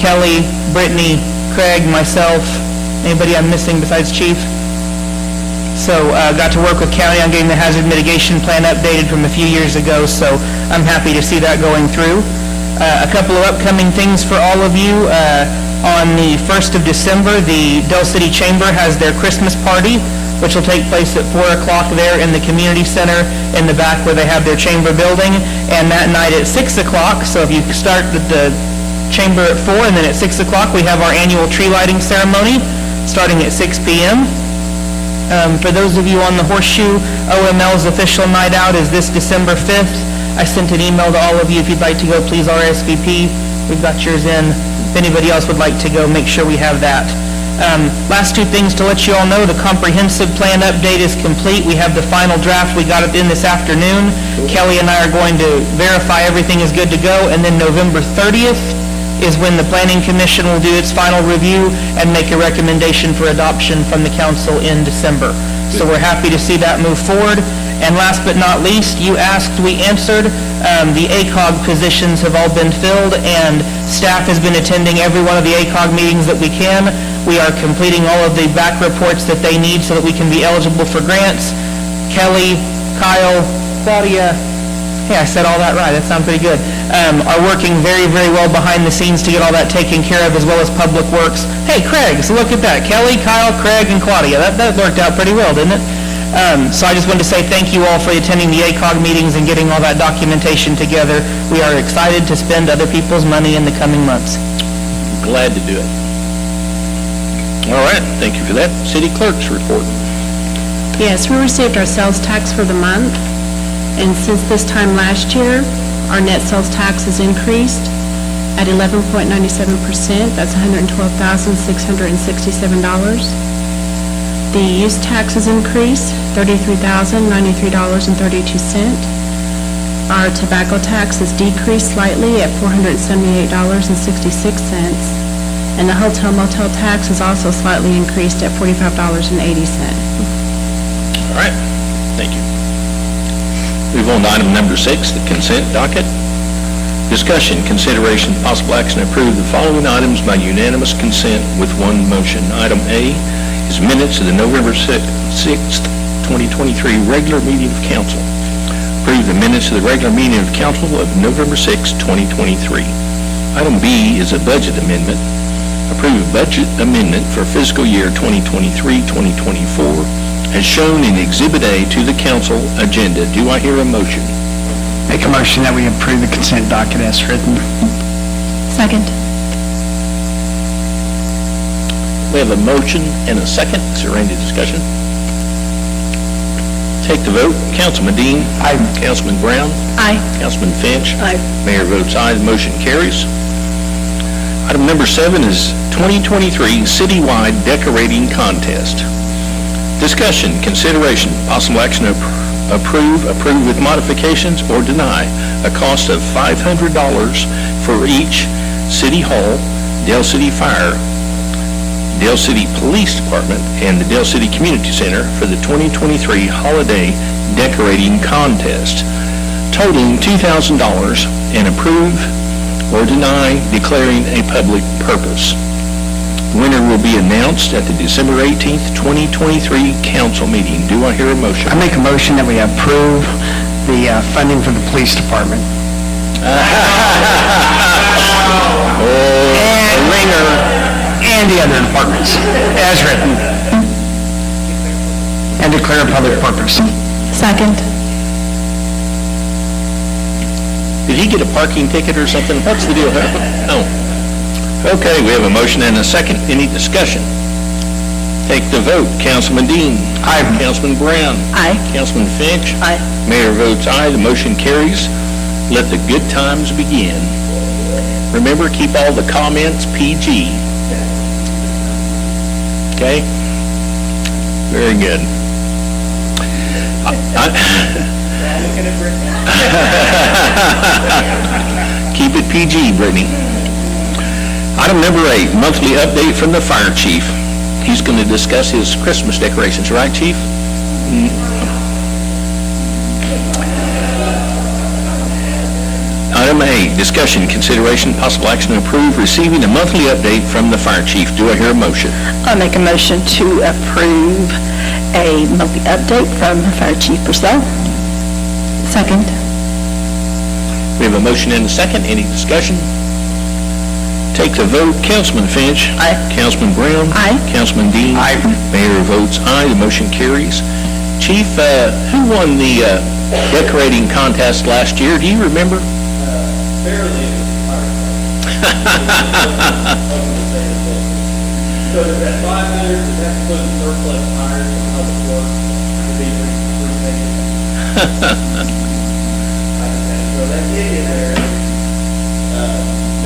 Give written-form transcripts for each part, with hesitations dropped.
Kelly, Brittany, Craig, myself, anybody I'm missing besides Chief? So got to work with county on getting the hazard mitigation plan updated from a few years ago, so I'm happy to see that going through. A couple of upcoming things for all of you. On the 1st of December, the Del City Chamber has their Christmas party, which will take place at 4 o'clock there in the community center in the back where they have their chamber building, and that night at 6 o'clock, so if you start the chamber at 4 and then at 6 o'clock we have our annual tree lighting ceremony starting at 6 p.m. For those of you on the Horseshoe, OML's official night out is this December 5th. I sent an email to all of you. If you'd like to go, please RSVP. We've got yours in. If anybody else would like to go, make sure we have that. Last two things to let you all know, the comprehensive plan update is complete. We have the final draft. We got it in this afternoon. Kelly and I are going to verify everything is good to go, and then November 30th is when the Planning Commission will do its final review and make a recommendation for adoption from the council in December. So we're happy to see that move forward. And last but not least, you asked, we answered. The ACOG positions have all been filled, and staff has been attending every one of the ACOG meetings that we can. We are completing all of the back reports that they need so that we can be eligible for grants. Kelly, Kyle, Claudia, hey, I said all that right. That sounds pretty good. Are working very, very well behind the scenes to get all that taken care of, as well as Public Works. Hey, Craig, so look at that. Kelly, Kyle, Craig, and Claudia. That worked out pretty well, didn't it? So I just wanted to say thank you all for attending the ACOG meetings and getting all that documentation together. We are excited to spend other people's money in the coming months. Glad to do it. All right, thank you for that. City Clerk's report. Yes, we received our sales tax for the month, and since this time last year, our net sales tax has increased at 11.97%. That's $112,667. The use tax has increased, $33,093.32. Our tobacco tax has decreased slightly at $478.66. And the hotel motel tax is also slightly increased at $45.80. All right, thank you. Move on to item number 6, the consent docket. Discussion, consideration, possible action to approve the following items by unanimous consent with one motion. Item A is minutes of the November 6th, 2023 regular meeting of council. Approve the minutes of the regular meeting of council of November 6th, 2023. Item B is a budget amendment. Approve a budget amendment for fiscal year 2023-2024 as shown in Exhibit A to the council agenda. Do I hear a motion? Make a motion that we approve the consent docket as written. Second. We have a motion and a second. Is there any discussion? Take the vote. Councilman Dean. Aye. Councilman Brown. Aye. Councilman Finch. Aye. Mayor votes aye. The motion carries. Item number 7 is 2023 Citywide Decorating Contest. Discussion, consideration, possible action to approve with modifications, or deny a cost of $500 for each City Hall, Del City Fire, Del City Police Department, and the Del City Community Center for the 2023 Holiday Decorating Contest, totaling $2,000, and approve or deny declaring a public purpose. Winner will be announced at the December 18th, 2023 council meeting. Do I hear a motion? I make a motion that we approve the funding for the police department. And the other departments, as written. And declare a public purpose. Second. Did he get a parking ticket or something? What's the deal? No. Okay, we have a motion and a second. Any discussion? Take the vote. Councilman Dean. Aye. Councilman Brown. Aye. Councilman Finch. Aye. Mayor votes aye. The motion carries. Let the good times begin. Remember, keep all the comments PG. Okay? Very good. Keep it PG, Brittany. Item number 8, monthly update from the fire chief. He's going to discuss his Christmas decorations, right, Chief? Item A, discussion, consideration, possible action to approve receiving a monthly update from the fire chief. Do I hear a motion? I make a motion to approve a monthly update from Fire Chief Purcell. Second. We have a motion and a second. Any discussion? Take the vote. Councilman Finch. Aye. Councilman Brown. Aye. Councilman Dean. Aye. Mayor votes aye. The motion carries. Chief, who won the decorating contest last year? Do you remember? Barely in the fire department. So there's that 500, that's including surplus tires from public works to be repainted. I just had to throw that kid in there.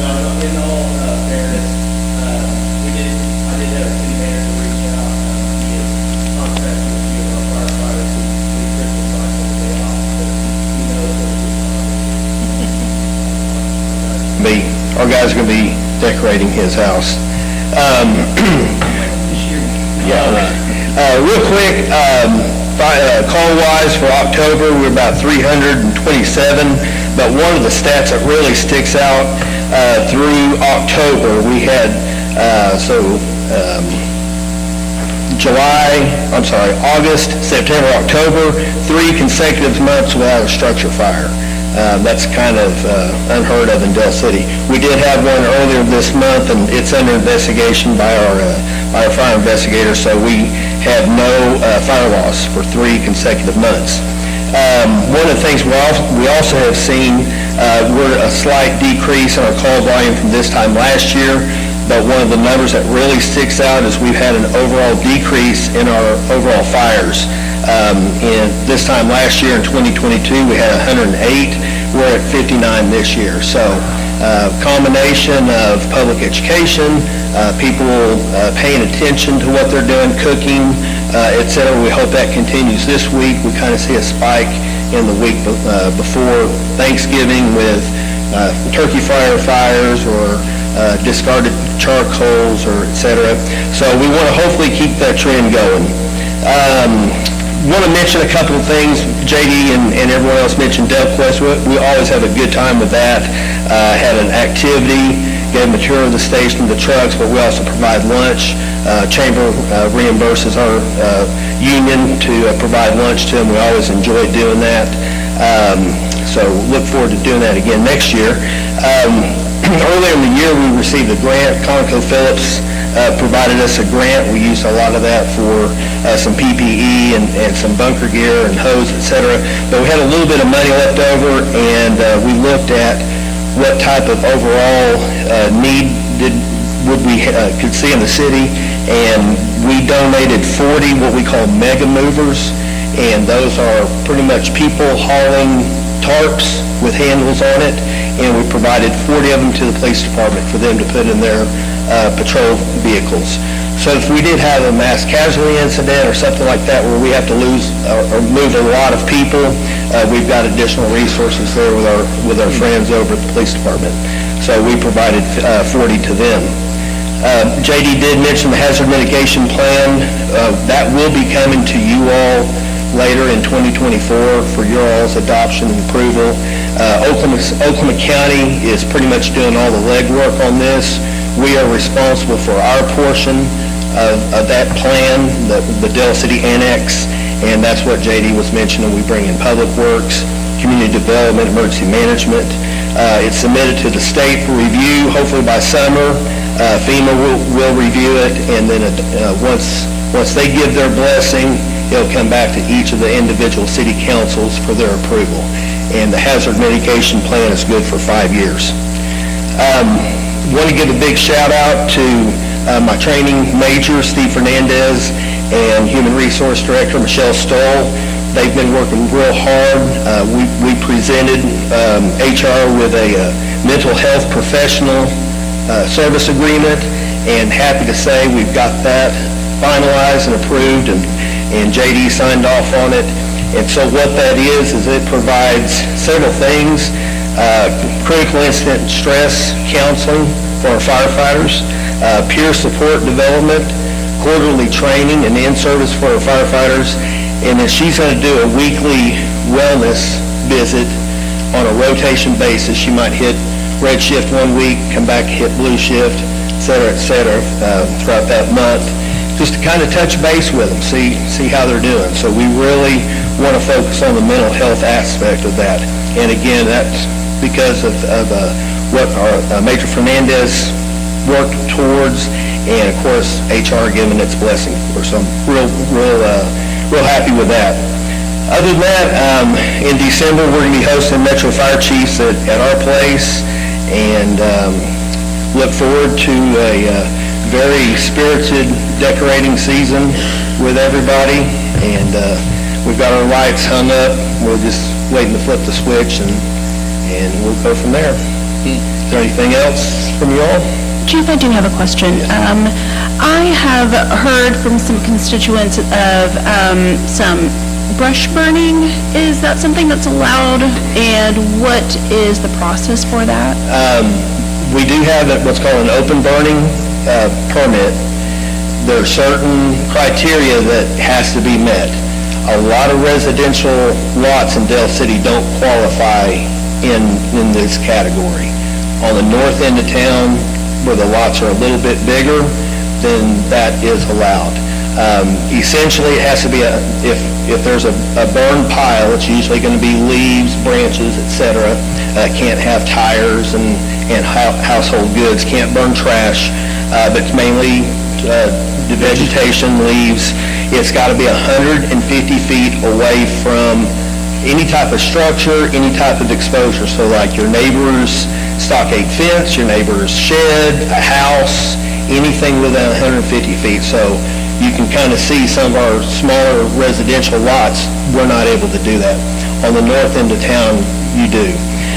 No, in all fairness, I did have a city manager reach out. He is contacting a few of our firefighters who Christmas cycle the day off, but he knows what Our guys are going to be decorating his house. Real quick, call-wise for October, we're about 327, but one of the stats that really sticks out through October, we had, August, September, October, 3 consecutive months without a structure fire. That's kind of unheard of in Del City. We did have one earlier this month, and it's under investigation by our fire investigators, so we had no fire loss for 3 consecutive months. One of the things we also have seen, we're a slight decrease in our call volume from this time last year, but one of the numbers that really sticks out is we've had an overall decrease in our overall fires. In this time last year, in 2022, we had 108. We're at 59 this year. So combination of public education, people paying attention to what they're doing, cooking, et cetera. We hope that continues this week. We kind of see a spike in the week before Thanksgiving with turkey fryer fires or discarded charcoals or et cetera. So we want to hopefully keep that trend going. Want to mention a couple of things. JD and everyone else mentioned DevQuest. We always have a good time with that. Had an activity, gave material to the station, the trucks, but we also provide lunch. Chamber reimburses our union to provide lunch to them. We always enjoy doing that. So look forward to doing that again next year. Earlier in the year, we received a grant. ConocoPhillips provided us a grant. We used a lot of that for some PPE and some bunker gear and hose, et cetera. But we had a little bit of money left over, and we looked at what type of overall need could see in the city, and we donated 40 what we call mega movers, and those are pretty much people hauling tarps with handles on it, and we provided 40 of them to the police department for them to put in their patrol vehicles. So if we did have a mass casualty incident or something like that where we have to lose or move a lot of people, we've got additional resources there with our friends over at the police department. So we provided 40 to them. JD did mention the hazard mitigation plan. That will be coming to you all later in 2024 for your all's adoption and approval. Oklahoma County is pretty much doing all the legwork on this. We are responsible for our portion of that plan, the Del City Annex, and that's what JD was mentioning. We bring in Public Works, Community Development, Emergency Management. It's submitted to the state for review, hopefully by summer. FEMA will review it, and then once they give their blessing, it'll come back to each of the individual city councils for their approval. And the hazard mitigation plan is good for 5 years. Want to give a big shout out to my training major, Steve Fernandez, and Human Resource Director, Michelle Stoll. They've been working real hard. We presented HR with a mental health professional service agreement, and happy to say we've got that finalized and approved, and JD signed off on it. And so what that is it provides several things. Critical incident and stress counseling for our firefighters, peer support development, quarterly training and in-service for our firefighters, and then she's going to do a weekly wellness visit on a rotation basis. She might hit red shift one week, come back, hit blue shift, et cetera, throughout that month, just to kind of touch base with them, see how they're doing. So we really want to focus on the mental health aspect of that. And again, that's because of what our Major Fernandez worked towards, and of course, HR giving its blessing for us. So I'm real happy with that. Other than that, in December, we're going to be hosting Metro Fire Chiefs at our place, and look forward to a very spirited decorating season with everybody. And we've got our lights hung up. We're just waiting to flip the switch, and we'll go from there. Is there anything else from you all? Chief, I do have a question. I have heard from some constituents of some brush burning. Is that something that's allowed, and what is the process for that? We do have what's called an open burning permit. There are certain criteria that has to be met. A lot of residential lots in Dale City don't qualify in this category. On the north end of town, where the lots are a little bit bigger, then that is allowed. Essentially, it has to be if there's a burned pile, it's usually going to be leaves, branches, etc. Can't have tires and household goods. Can't burn trash, but it's mainly the vegetation, leaves. It's got to be 150 feet away from any type of structure, any type of exposure. So like your neighbor's stockade fence, your neighbor's shed, a house, anything within 150 feet. So you can kind of see some of our smaller residential lots, we're not able to do that. On the north end of town, you do.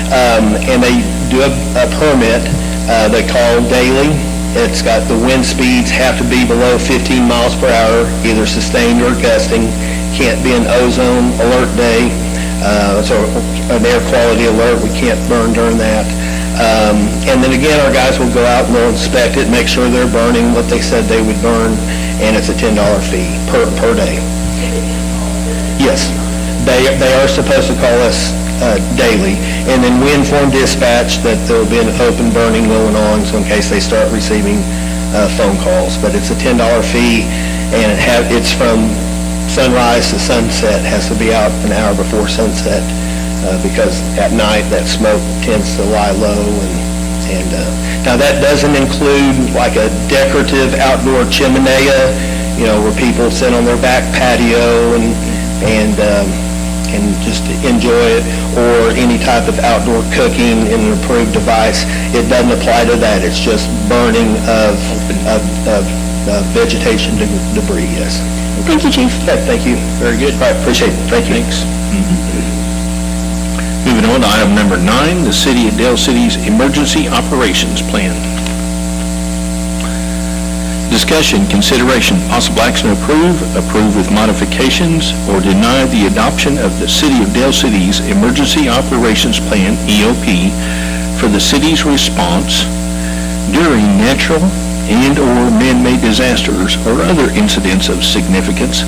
And they do a permit they call daily. It's got the wind speeds have to be below 15 miles per hour, either sustained or gusting. Can't be an ozone alert day. So an air quality alert, we can't burn during that. And then again, our guys will go out and they'll inspect it, make sure they're burning what they said they would burn, and it's a $10 fee per day. Yes, they are supposed to call us daily, and then we inform dispatch that there will be an open burning going on, so in case they start receiving phone calls. But it's a $10 fee, and it's from sunrise to sunset, has to be out an hour before sunset, because at night that smoke tends to lie low. And now that doesn't include like a decorative outdoor chimenea, where people sit on their back patio and just enjoy it, or any type of outdoor cooking in an approved device. It doesn't apply to that. It's just burning of vegetation debris, yes. Thank you, Chief. Okay, thank you. Very good. All right, appreciate it. Thank you. Thanks. Moving on to item number 9, the City of Dale City's Emergency Operations Plan. Discussion, consideration, possible action to approve with modifications, or deny the adoption of the City of Dale City's Emergency Operations Plan, EOP, for the city's response during natural and/or man-made disasters or other incidents of significance,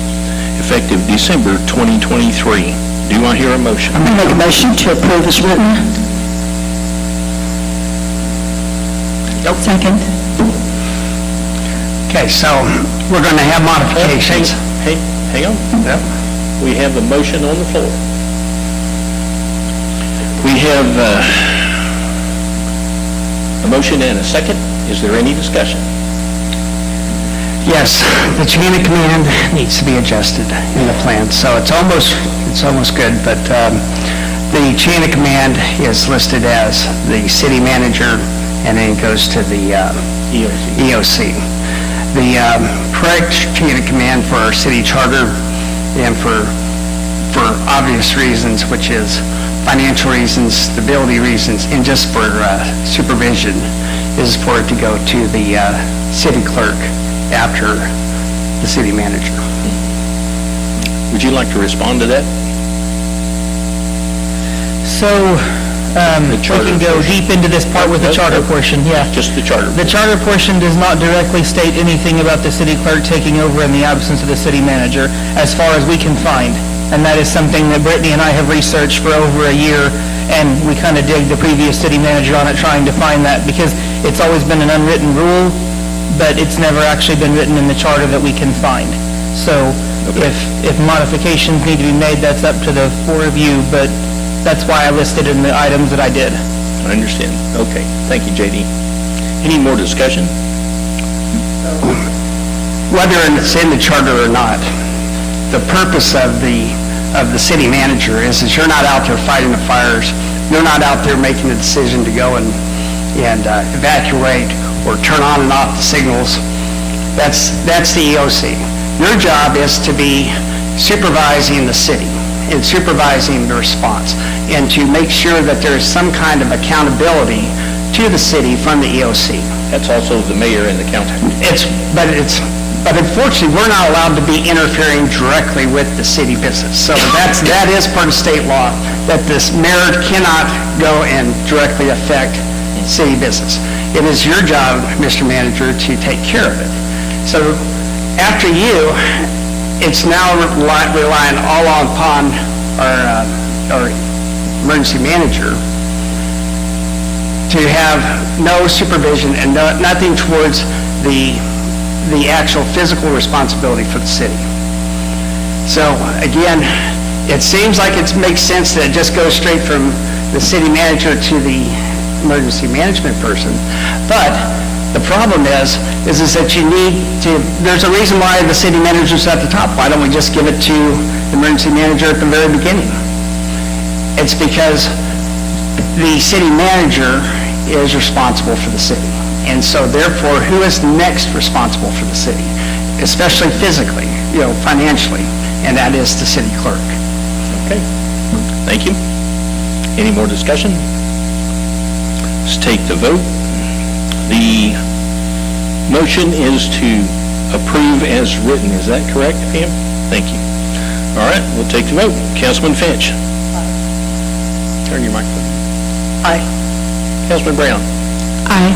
effective December 2023. Do I hear a motion? I'm going to make a motion to approve as written. Second. Okay, so we're going to have modifications. Hang on. We have a motion on the floor. We have a motion and a second. Is there any discussion? Yes, the chain of command needs to be adjusted in the plan, so it's almost good, but the chain of command is listed as the city manager, and then it goes to the EOC. The correct chain of command for our city charter, and for obvious reasons, which is financial reasons, stability reasons, and just for supervision, is for it to go to the city clerk after the city manager. Would you like to respond to that? So, we can go deep into this part with the charter portion, yeah. Just the charter. The charter portion does not directly state anything about the city clerk taking over in the absence of the city manager, as far as we can find. And that is something that Brittany and I have researched for over a year, and we kind of dig the previous city manager on it, trying to find that, because it's always been an unwritten rule, but it's never actually been written in the charter that we can find. So if modifications need to be made, that's up to the four of you, but that's why I listed in the items that I did. I understand. Okay, thank you, J.D. Any more discussion? Whether it's in the charter or not, the purpose of the city manager is you're not out there fighting the fires, you're not out there making the decision to go and evacuate or turn on and off the signals. That's the EOC. Your job is to be supervising the city and supervising the response, and to make sure that there is some kind of accountability to the city from the EOC. That's also the mayor and the council. But unfortunately, we're not allowed to be interfering directly with the city business. So that is part of state law, that this mayor cannot go and directly affect city business. It is your job, Mr. Manager, to take care of it. So after you, it's now relying all upon our emergency manager to have no supervision and nothing towards the actual physical responsibility for the city. So again, it seems like it makes sense that it just goes straight from the city manager to the emergency management person. But the problem is that you need to, there's a reason why the city manager's at the top. Why don't we just give it to the emergency manager at the very beginning? It's because the city manager is responsible for the city. And so therefore, who is next responsible for the city, especially physically, financially, and that is the city clerk. Okay, thank you. Any more discussion? Let's take the vote. The motion is to approve as written. Is that correct, Pam? Thank you. All right, we'll take the vote. Councilman Finch? Turn your microphone. Aye. Councilman Brown? Aye.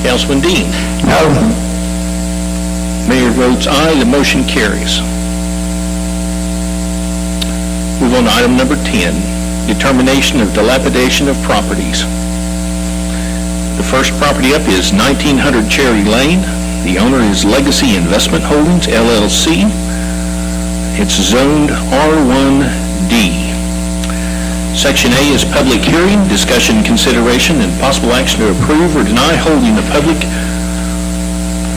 Councilman Dean? No. Mayor votes aye, the motion carries. Move on to item number 10, determination of dilapidation of properties. The first property up is 1900 Cherry Lane. The owner is Legacy Investment Holdings, LLC. It's zoned R1D. Section A is public hearing, discussion, consideration, and possible action to approve or deny holding a public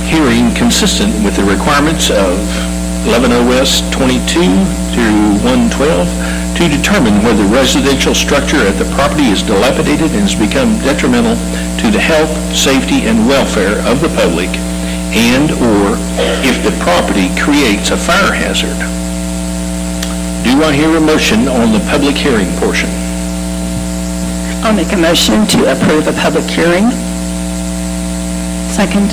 hearing consistent with the requirements of 11 OS 22 through 112 to determine whether residential structure at the property is dilapidated and has become detrimental to the health, safety, and welfare of the public, and/or if the property creates a fire hazard. Do I hear a motion on the public hearing portion? I'll make a motion to approve a public hearing. Second.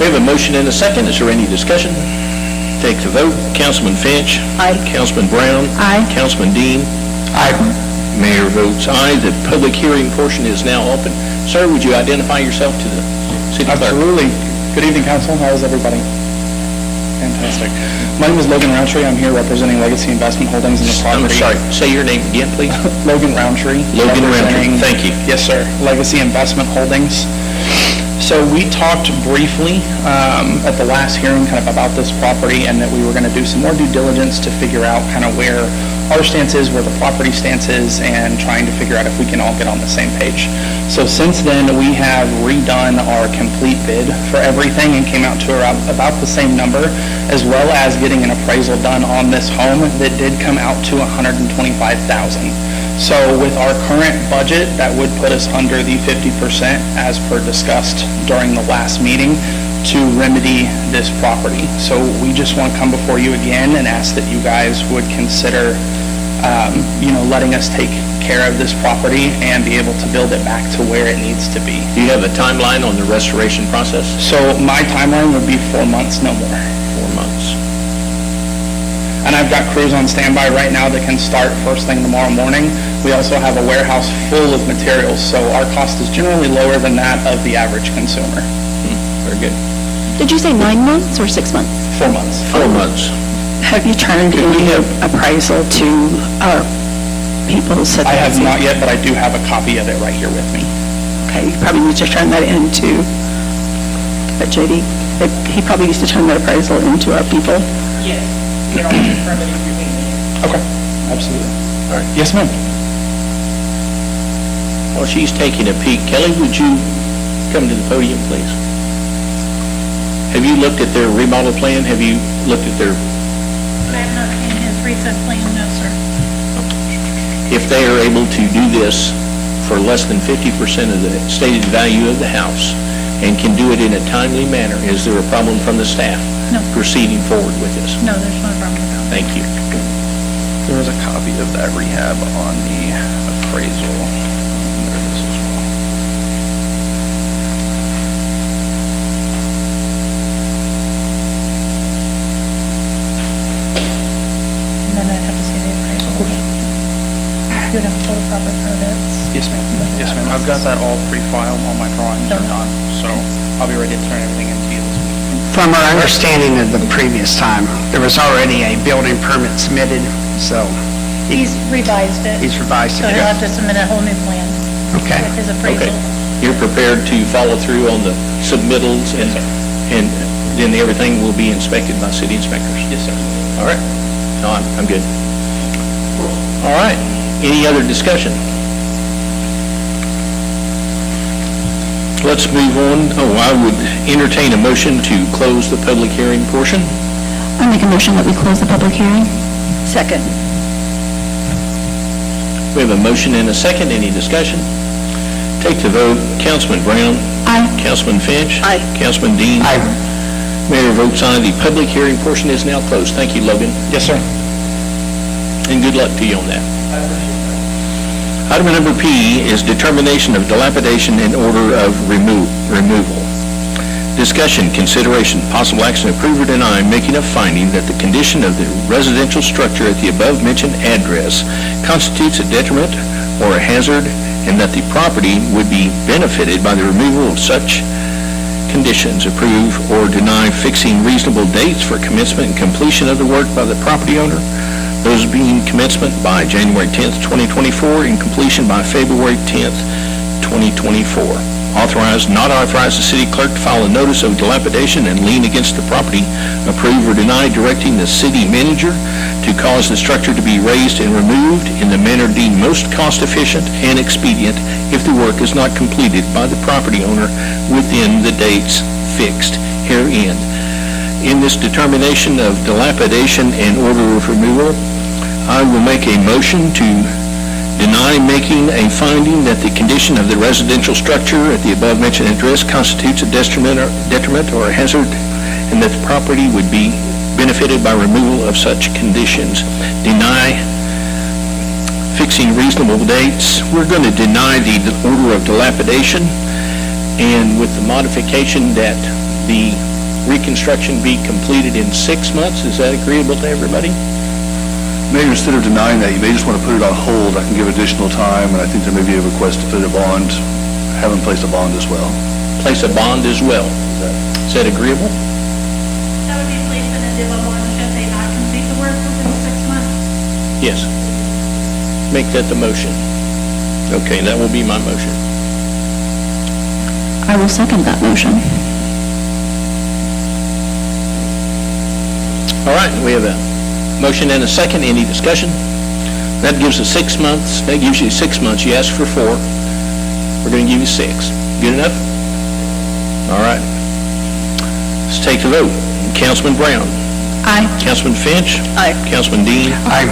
We have a motion and a second. Is there any discussion? Take the vote. Councilman Finch? Aye. Councilman Brown? Aye. Councilman Dean? Aye. Mayor votes aye. The public hearing portion is now open. Sir, would you identify yourself to the city clerk? Absolutely. Good evening, council. How is everybody? Fantastic. My name is Logan Roundtree. I'm here representing Legacy Investment Holdings in the I'm property. sorry, say your name again, please. Logan Roundtree. Logan Roundtree, representing- thank you. Yes, sir. Legacy Investment Holdings. So we talked briefly at the last hearing kind of about this property, and that we were going to do some more due diligence to figure out kind of where our stance is, where the property stance is, and trying to figure out if we can all get on the same page. So since then, we have redone our complete bid for everything and came out to about the same number, as well as getting an appraisal done on this home that did come out to $125,000. So with our current budget, that would put us under the 50% as per discussed during the last meeting to remedy this property. So we just want to come before you again and ask that you guys would consider, letting us take care of this property and be able to build it back to where it needs to be. Do you have a timeline on the restoration process? So my timeline would be 4 months, no more. 4 months. And I've got crews on standby right now that can start first thing tomorrow morning. We also have a warehouse full of materials, so our cost is generally lower than that of the average consumer. Very good. Did you say 9 months or 6 months? 4 months. 4 months. Have you turned in your appraisal to our people so I that... have not yet, but I do have a copy of it right here with me. Okay, you probably need to turn that into, but JD, he probably needs to turn that appraisal into our people. Yes. Get all the permitting through me. Okay, absolutely. All right. Yes, ma'am. While she's taking a peek, Kelly, would you come to the podium, please? Have you looked at their remodel plan? Have you looked at their, I have not seen his recent plan, no, sir. if they are able to do this for less than 50% of the stated value of the house and can do it in a timely manner, is there a problem from the staff? No. Proceeding forward with this? No, there's no problem with that. Thank you. There was a copy of that rehab on the appraisal. There it is as well. And then I'd have to see the appraisal. You'd have to pull the proper permits. Yes, ma'am. Yes, ma'am. I've got that all pre-filed, all my drawings are done, so I'll be ready to turn everything into you this week. From our understanding of the previous time, there was already a building permit submitted, so He's revised it. he's revised So it. he'll have to submit a whole new plan Okay. with his Okay. appraisal. You're prepared to follow through on the submittals and then everything will be inspected by city inspectors? Yes, sir. All right. No, I'm good. All right. Any other discussion? Let's move on. Oh, I would entertain a motion to close the public hearing portion. I make a motion that we close the public hearing. Second. We have a motion and a second. Any discussion? Take the vote. Councilman Brown? Aye. Councilman Finch? Aye. Councilman Dean? Aye. Mayor votes aye. The public hearing portion is now closed. Thank you, Logan, Yes, sir. and good luck to you on that. Item number P is determination of dilapidation and order of removal. Discussion, consideration, possible action, approve or deny making a finding that the condition of the residential structure at the above-mentioned address constitutes a detriment or a hazard, and that the property would be benefited by the removal of such conditions. Approve or deny fixing reasonable dates for commencement and completion of the work by the property owner, those being commencement by January 10th, 2024, and completion by February 10th, 2024. Authorize, not authorize the city clerk to file a notice of dilapidation and lien against the property. Approve or deny directing the city manager to cause the structure to be raised and removed in the manner deemed most cost-efficient and expedient if the work is not completed by the property owner within the dates fixed herein. In this determination of dilapidation and order of removal, I will make a motion to deny making a finding that the condition of the residential structure at the above-mentioned address constitutes a detriment or a hazard, and that the property would be benefited by removal of such conditions. Deny fixing reasonable dates. We're going to deny the order of dilapidation, and with the modification that the reconstruction be completed in 6 months. Is that agreeable to everybody? Mayor, instead of denying that, you may just want to put it on hold. I can give additional time, and I think there may be a request to put a bond, have him place a bond as well. Place a bond as well. Is that agreeable? That would be placed in a deal of bond should they not complete the work within 6 months. Yes. Make that the motion. Okay, that will be my motion. I will second that motion. All right, we have a motion and a second. Any discussion? That gives us 6 months. That gives you 6 months. You asked for 4. We're going to give you 6. Good enough? All right. Let's take the vote. Councilman Brown? Aye. Councilman Finch? Aye. Councilman Dean? Aye.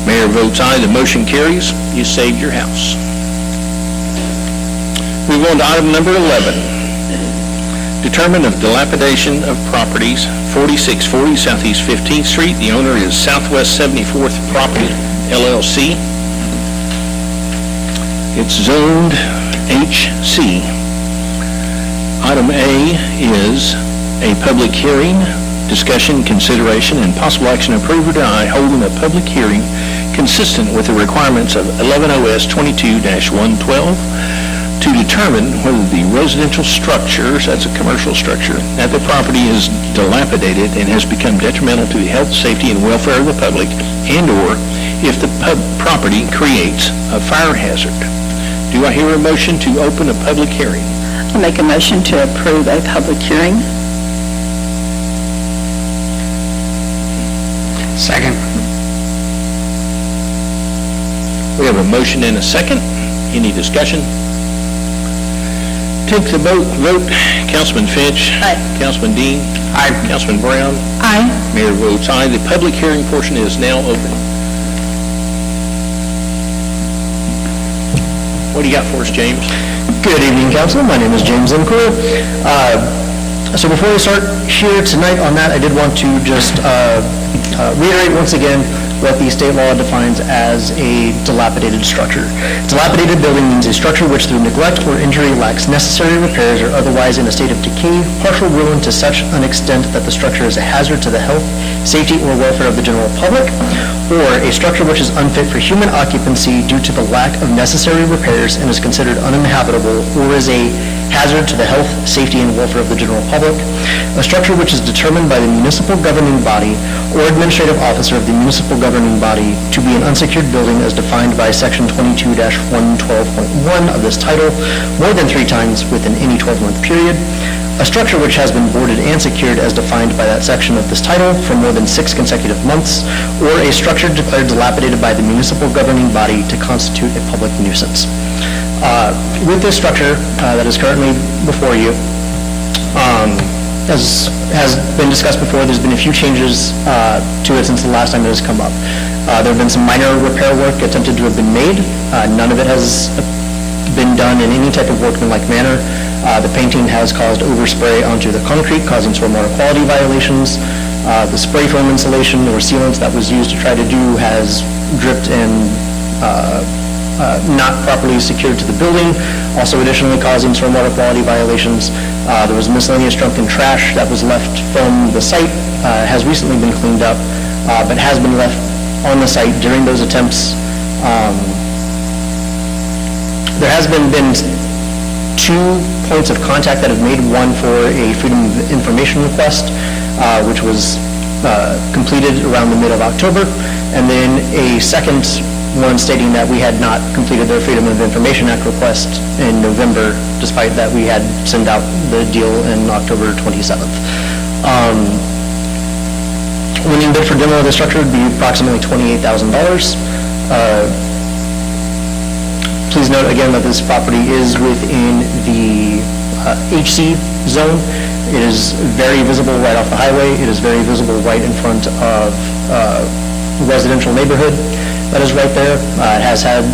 Mayor votes aye. The motion carries. You saved your house. Move on to item number 11. Determine of dilapidation of properties, 4640 Southeast 15th Street. The owner is Southwest 74th Property, LLC. It's zoned HC. Item A is a public hearing, discussion, consideration, and possible action approve or deny holding a public hearing consistent with the requirements of 11 OS 22-112 to determine whether the residential structures, that's a commercial structure, at the property is dilapidated and has become detrimental to the health, safety, and welfare of the public, and/or if the property creates a fire hazard. Do I hear a motion to open a public hearing? I'll make a motion to approve a public hearing. Second. We have a motion and a second. Any discussion? Take the vote. Councilman Finch. Aye. Councilman Dean. Aye. Councilman Brown. Aye. Mayor votes aye. The public hearing portion is now open. What do you got for us, James? Good evening, council. My name is James Limcool. So before we start here tonight on that, I did want to just reiterate once again what the state law defines as a dilapidated structure. Dilapidated building means a structure which through neglect or injury lacks necessary repairs or otherwise in a state of decay, partial ruin to such an extent that the structure is a hazard to the health, safety, or welfare of the general public, or a structure which is unfit for human occupancy due to the lack of necessary repairs and is considered uninhabitable, or is a hazard to the health, safety, and welfare of the general public. A structure which is determined by the municipal governing body or administrative officer of the municipal governing body to be an unsecured building as defined by section 22-112.1 of this title more than 3 times within any 12-month period. A structure which has been boarded and secured as defined by that section of this title for more than 6 consecutive months, or a structure declared dilapidated by the municipal governing body to constitute a public nuisance. With this structure that is currently before you, as has been discussed before, there's been a few changes to it since the last time it has come up. There have been some minor repair work attempted to have been made. None of it has been done in any type of workmanlike manner. The painting has caused overspray onto the concrete, causing stormwater quality violations. The spray foam insulation or sealant that was used to try to do has dripped and not properly secured to the building, also additionally causing stormwater quality violations. There was miscellaneous drunken trash that was left from the site, has recently been cleaned up, but has been left on the site during those attempts. There has been 2 points of contact that have made, one for a Freedom of Information request, which was completed around the mid of October, and then a second one stating that we had not completed their Freedom of Information Act request in November, despite that we had sent out the deal in October 27th. Winning bid for demo of the structure would be approximately $28,000. Please note again that this property is within the HC zone. It is very visible right off the highway. It is very visible right in front of residential neighborhood that is right there. It has had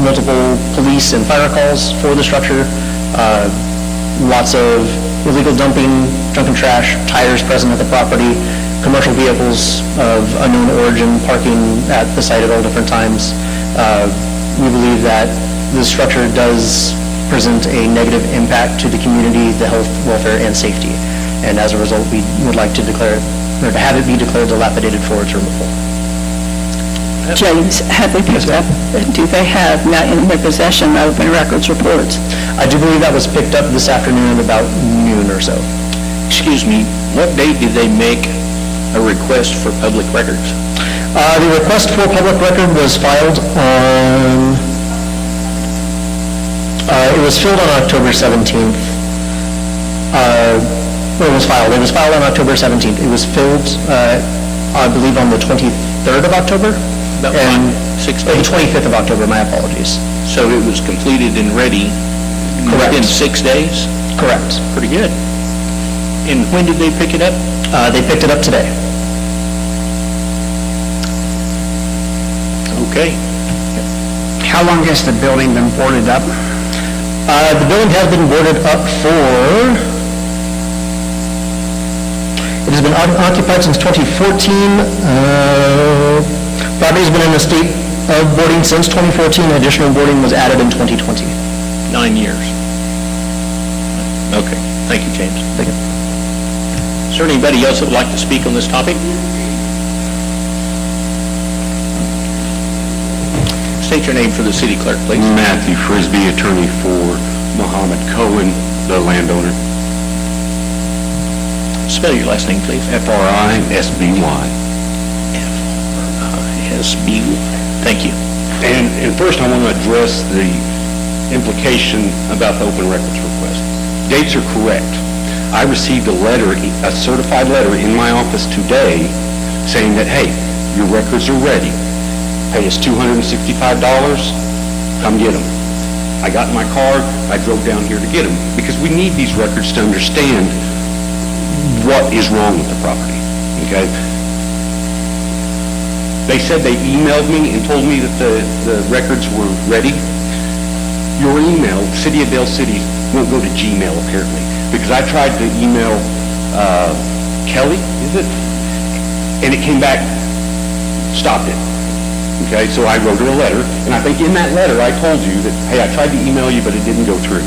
multiple police and fire calls for the structure. Lots of illegal dumping, drunken trash, tires present at the property, commercial vehicles of unknown origin parking at the site at all different times. We believe that this structure does present a negative impact to the community, the health, welfare, and safety. And as a result, we would like to declare, or to have it be declared dilapidated for its removal. James, have they picked up, do they have now in their possession open records reports? I do believe that was picked up this afternoon about noon or so. Excuse me, what date did they make a request for public records? The request for public record was filed on, it was filled on October 17th. It was filed on October 17th. It was filled, I believe, on the 23rd of October. About And 6 the days? 25th of October, my apologies. So it was completed and ready Correct. within 6 days? Correct. Pretty good. And when did they pick it up? They picked it up today. Okay. How long has the building been boarded up? The building has been boarded up for, it has been occupied since 2014. Property's been in a state of boarding since 2014. Additional boarding was added in 2020. 9 years. Okay, thank you, James. Thank you. Is there anybody else that would like to speak on this topic? State your name for the city clerk, please. Matthew Frisbee, attorney for Muhammad Cohen, the landowner. Spell your last name, please. F-R-I-S-B-Y. F-R-I-S-B-Y. SB. Thank you. And first, I want to address the implication about the open records request. Dates are correct. I received a letter, a certified letter in my office today saying that, hey, your records are ready. Pay us $265, come get them. I got in my car, I drove down here to get them, because we need these records to understand what is wrong with the property, okay? They said they emailed me and told me that the records were ready. Your email, City of Dale City, won't go to Gmail apparently, because I tried to email Kelly, is it? And it came back, stopped it. Okay, so I wrote her a letter, and I think in that letter I told you that, hey, I tried to email you, but it didn't go through.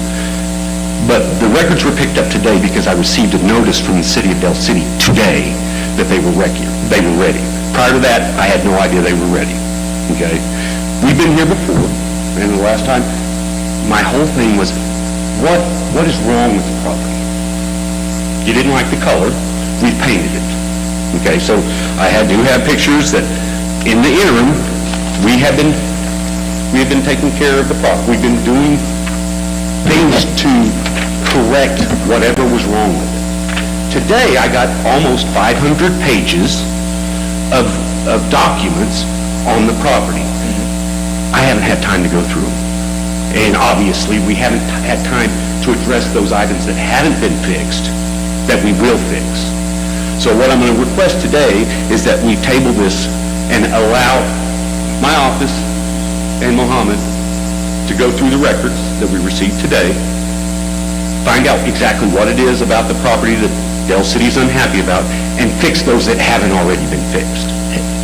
But the records were picked up today because I received a notice from the City of Dale City today that they were ready. Prior to that, I had no idea they were ready, okay? We've been here before, and the last time, my whole thing was, what is wrong with the property? You didn't like the color, we painted it, okay? So I do have pictures that, in the interim, we have been taking care of the property. We've been doing things to correct whatever was wrong with it. Today, I got almost 500 pages of documents on the property. I haven't had time to go through them. And obviously, we haven't had time to address those items that haven't been fixed, that we will fix. So what I'm going to request today is that we table this and allow my office and Mohammed to go through the records that we received today, find out exactly what it is about the property that Dale City's unhappy about, and fix those that haven't already been fixed.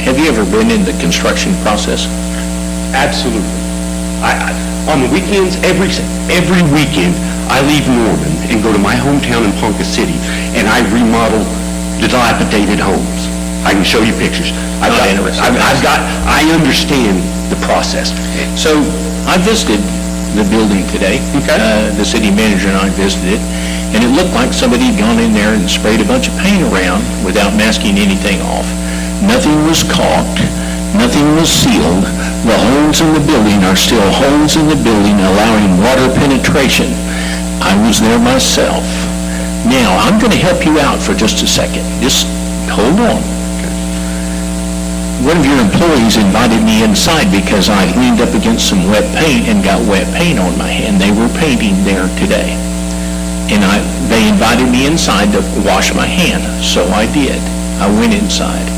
Have you ever been in the construction process? Absolutely. On the weekends, every weekend, I leave Norman and go to my hometown in Ponca City, and I remodel dilapidated homes. I can show you pictures. I understand the process. So I visited the building today. Okay. The city manager and I visited it, and it looked like somebody had gone in there and sprayed a bunch of paint around without masking anything off. Nothing was caulked, nothing was sealed. The holes in the building are still holes in the building, allowing water penetration. I was there myself. Now, I'm going to help you out for just a second. Just hold on. One of your employees invited me inside because I leaned up against some wet paint and got wet paint on my hand. They were painting there today. And they invited me inside to wash my hand, so I did. I went inside.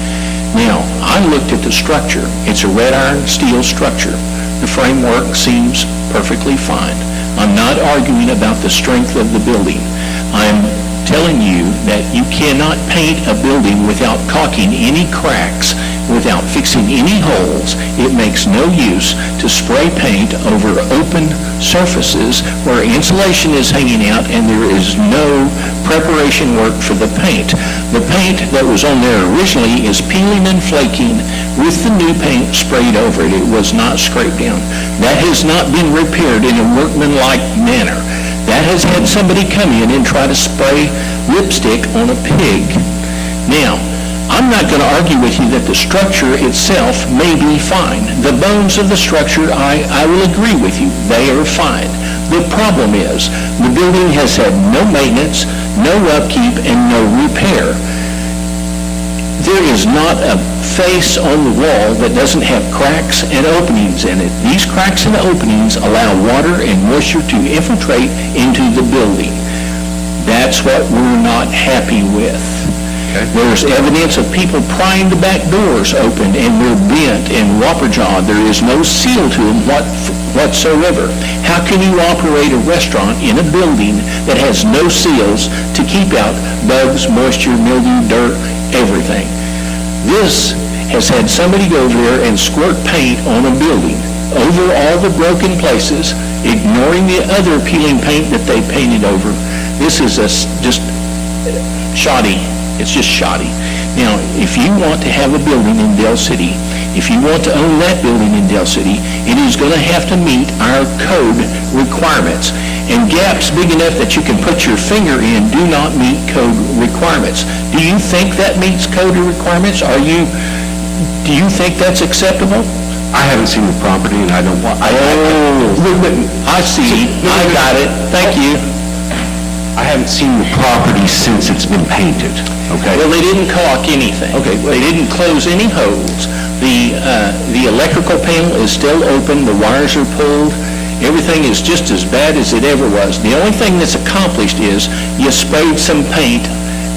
Now, I looked at the structure. It's a red iron steel structure. The framework seems perfectly fine. I'm not arguing about the strength of the building. I'm telling you that you cannot paint a building without caulking any cracks, without fixing any holes. It makes no use to spray paint over open surfaces where insulation is hanging out and there is no preparation work for the paint. The paint that was on there originally is peeling and flaking with the new paint sprayed over it. It was not scraped down. That has not been repaired in a workmanlike manner. That has had somebody come in and try to spray lipstick on a pig. Now, I'm not going to argue with you that the structure itself may be fine. The bones of the structure, I will agree with you. They are fine. The problem is, the building has had no maintenance, no upkeep, and no repair. There is not a face on the wall that doesn't have cracks and openings in it. These cracks and openings allow water and moisture to infiltrate into the building. That's what we're not happy with. Okay. There's evidence of people prying the back doors open, and they're bent and whopper-jawed. There is no seal to them whatsoever. How can you operate a restaurant in a building that has no seals to keep out bugs, moisture, mildew, dirt, everything? This has had somebody go there and squirt paint on a building over all the broken places, ignoring the other peeling paint that they painted over. This is just shoddy. It's just shoddy. Now, if you want to have a building in Dale City, if you want to own that building in Dale City, it is going to have to meet our code requirements. And gaps big enough that you can put your finger in do not meet code requirements. Do you think that meets code requirements? Are you Do you think that's acceptable? I haven't seen the property, and I don't want, I see, I got it, thank you. I haven't seen the property since it's been painted, okay? Well, they didn't caulk anything. Okay. They didn't close any holes. The electrical panel is still open, the wires are pulled, everything is just as bad as it ever was. The only thing that's accomplished is you sprayed some paint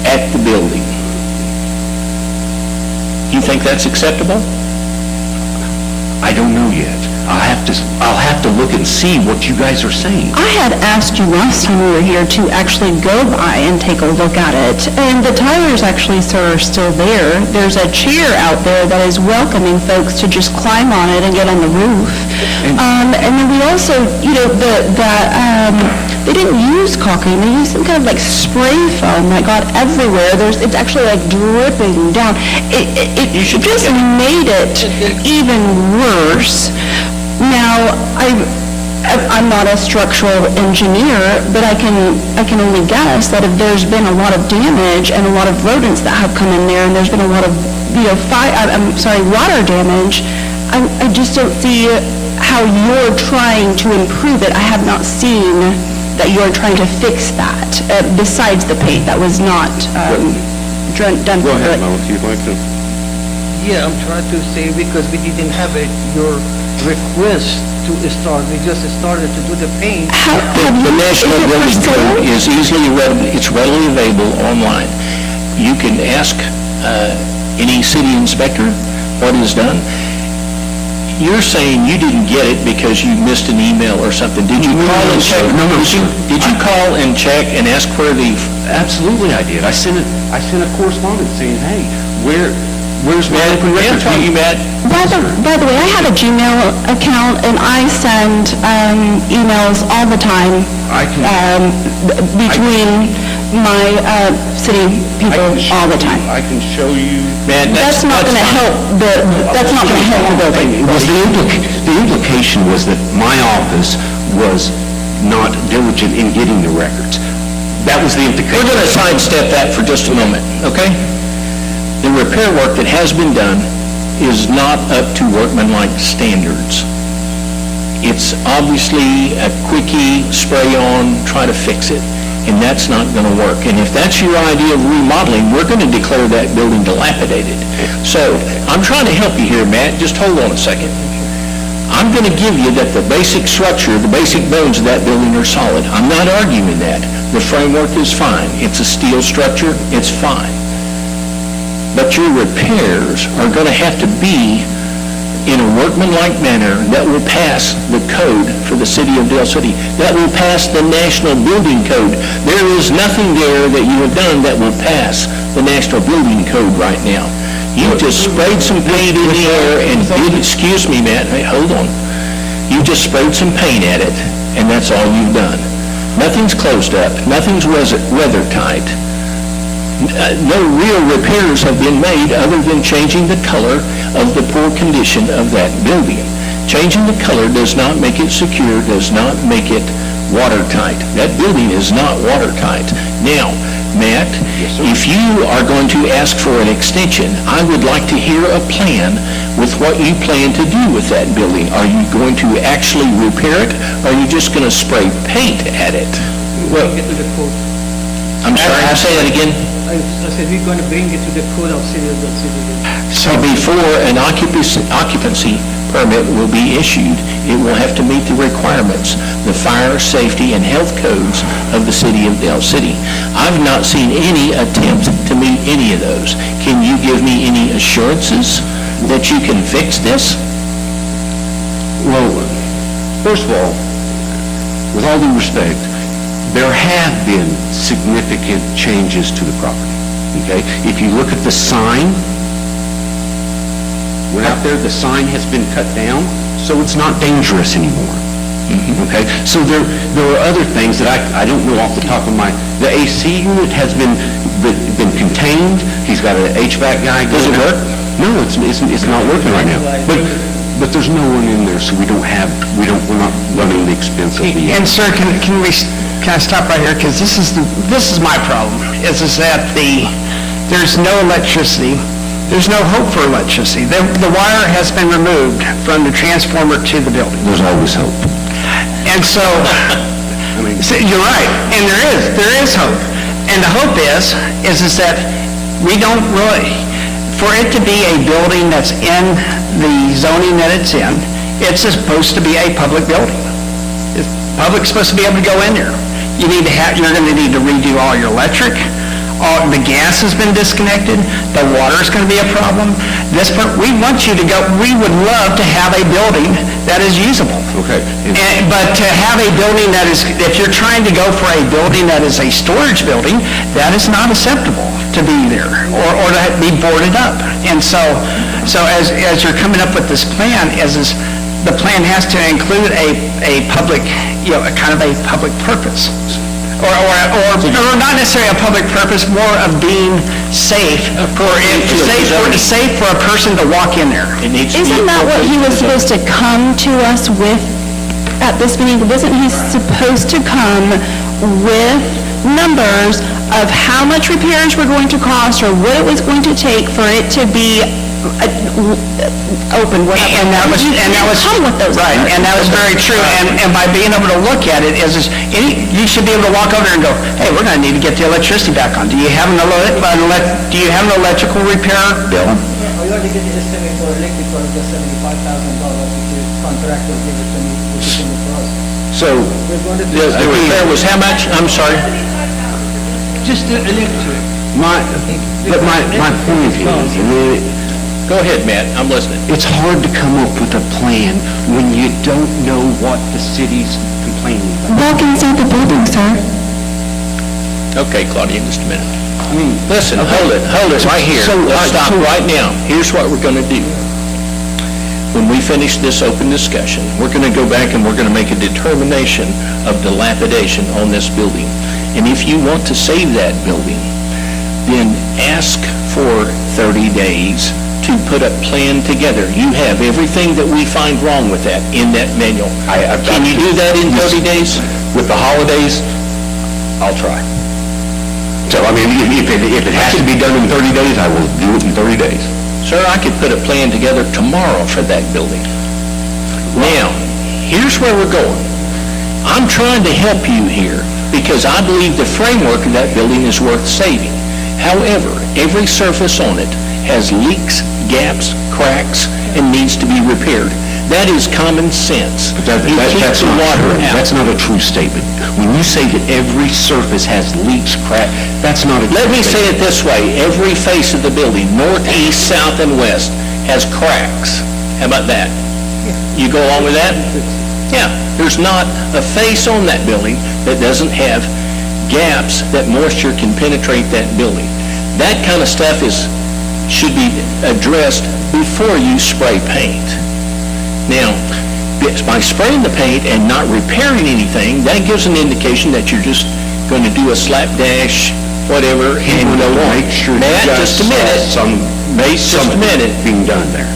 at the building. You think that's acceptable? I don't know yet. I'll have to look and see what you guys are saying. I had asked you last time we were here to actually go by and take a look at it, and the tires actually, sir, are still there. There's a chair out there that is welcoming folks to just climb on it and get on the roof. And then we also, they didn't use caulking, they used some kind of like spray foam that got everywhere. It's actually like dripping down. It just made it even worse. Now, I'm not a structural engineer, but I can only guess that if there's been a lot of damage and a lot of rodents that have come in there, and there's been a lot of, water damage, I just don't see how you're trying to improve it. I have not seen that you're trying to fix that, besides the paint that was not done Go ahead, correctly. Mo, if you'd like to. Yeah, I'm trying to say, because we didn't have your request to start, we just started to do the paint. The National Building Code is it's readily available online. You can ask any city inspector what is done. You're saying you didn't get it because you missed an email or something. Did you call and check? No, Did you call and check and ask for the... Absolutely, I did. I sent a correspondence saying, hey, where's my open records? Matt? By the way, I have a Gmail account, and I send emails all the time between my city people all the time. I can show you. Man, That's not going to help the building. The implication was that my office was not diligent in getting the records. That was the implication. We're going to sidestep that for just a moment, okay? The repair work that has been done is not up to workmanlike standards. It's obviously a quickie, spray on, try to fix it, and that's not going to work. And if that's your idea of remodeling, we're going to declare that building dilapidated. So, I'm trying to help you here, Matt, just hold on a second. I'm going to give you that the basic structure, the basic bones of that building are solid. I'm not arguing that. The framework is fine. It's a steel structure, it's fine. But your repairs are going to have to be in a workmanlike manner that will pass the code for the city of Dale City, that will pass the National Building Code. There is nothing there that you have done that will pass the National Building Code right now. You just sprayed some paint in the air and excuse me, Matt, hey, hold on. You just sprayed some paint at it, and that's all you've done. Nothing's closed up, nothing's weather tight. No real repairs have been made other than changing the color of the poor condition of that building. Changing the color does not make it secure, does not make it watertight. That building is not watertight. Now, Matt, if you are going to ask for an extension, I would like to hear a plan with what you plan to do with that building. Are you going to actually repair it, or are you just going to spray paint at it? Well, get to the code. I'm sorry, say that again? I said, we're going to bring it to the code of city of the city. So before an occupancy permit will be issued, it will have to meet the requirements, the fire, safety, and health codes of the city of Dale City. I've not seen any attempt to meet any of those. Can you give me any assurances that you can fix this? Well, first of all, with all due respect, there have been significant changes to the property, okay? If you look at the sign, went out there, the sign has been cut down, so it's not dangerous anymore, okay? So there are other things that I don't know off the top of my, the AC unit has been contained, he's got an HVAC guy. Does it work? No, it's not working right now. But there's no one in there, so we're not running the expense of the... And sir, can I stop right here, because this is my problem, is that there's no electricity, There's no hope for electricity. The wire has been removed from the transformer to the building. There's always hope. And so, so you're right, and there is hope. And the hope is that we don't really, for it to be a building that's in the zoning that it's in, it's supposed to be a public building. The public's supposed to be able to go in there. You're going to need to redo all your electric, all the gas has been disconnected, the water's going to be a problem. We want you to go, we would love to have a building that is usable. Okay. But to have a building that is, if you're trying to go for a building that is a storage building, that is not acceptable to be there, or to be boarded up. And so as you're coming up with this plan, the plan has to include a public, kind of a public purpose. Or not necessarily a public purpose, more of being safe, safe for a person to walk in there. Isn't that what he was supposed to come to us with at this meeting? Wasn't he supposed to come with numbers of how much repairs were going to cost, or what it was going to take for it to be open, whatever? And that was come with those right, numbers. and that was very true. And by being able to look at it, you should be able to walk over there and go, hey, we're going to need to get the electricity back on. Do you have an electrical repair bill? We already get the estimate for electrical, just $75,000, which is contractor gave it to me, which is in the process. So, the repair was how much? I'm sorry? Just the electric. My point of view, Go ahead, Matt, I'm listening. it's hard to come up with a plan when you don't know what the city's complaining about. Walk inside the building, sir. Okay, Claudia, just a minute. Listen, hold it right here. Let's stop right now. Here's what we're going to do. When we finish this open discussion, we're going to go back and we're going to make a determination of dilapidation on this building. And if you want to save that building, then ask for 30 days to put a plan together. You have everything that we find wrong with that in that manual. Can you do that in 30 days? With the holidays, I'll try. So, if it has to be done in 30 days, I will do it in 30 days. Sir, I could put a plan together tomorrow for that building. Now, here's where we're going. I'm trying to help you here because I believe the framework of that building is worth saving. However, every surface on it has leaks, gaps, cracks, and needs to be repaired. That is common sense. But It keeps the water out. That's not a true statement. When you say that every surface has leaks, crack, that's not a true Let me say statement. it this way, every face of the building, north, east, south, and west, has cracks. How about that? You go along with that? Yeah, there's not a face on that building that doesn't have gaps that moisture can penetrate that building. That kind of stuff should be addressed before you spray paint. Now, by spraying the paint and not repairing anything, that gives an indication that you're just going to do a slapdash, whatever, and go on. Make sure you Matt, got just a minute. Just a minute. being done there.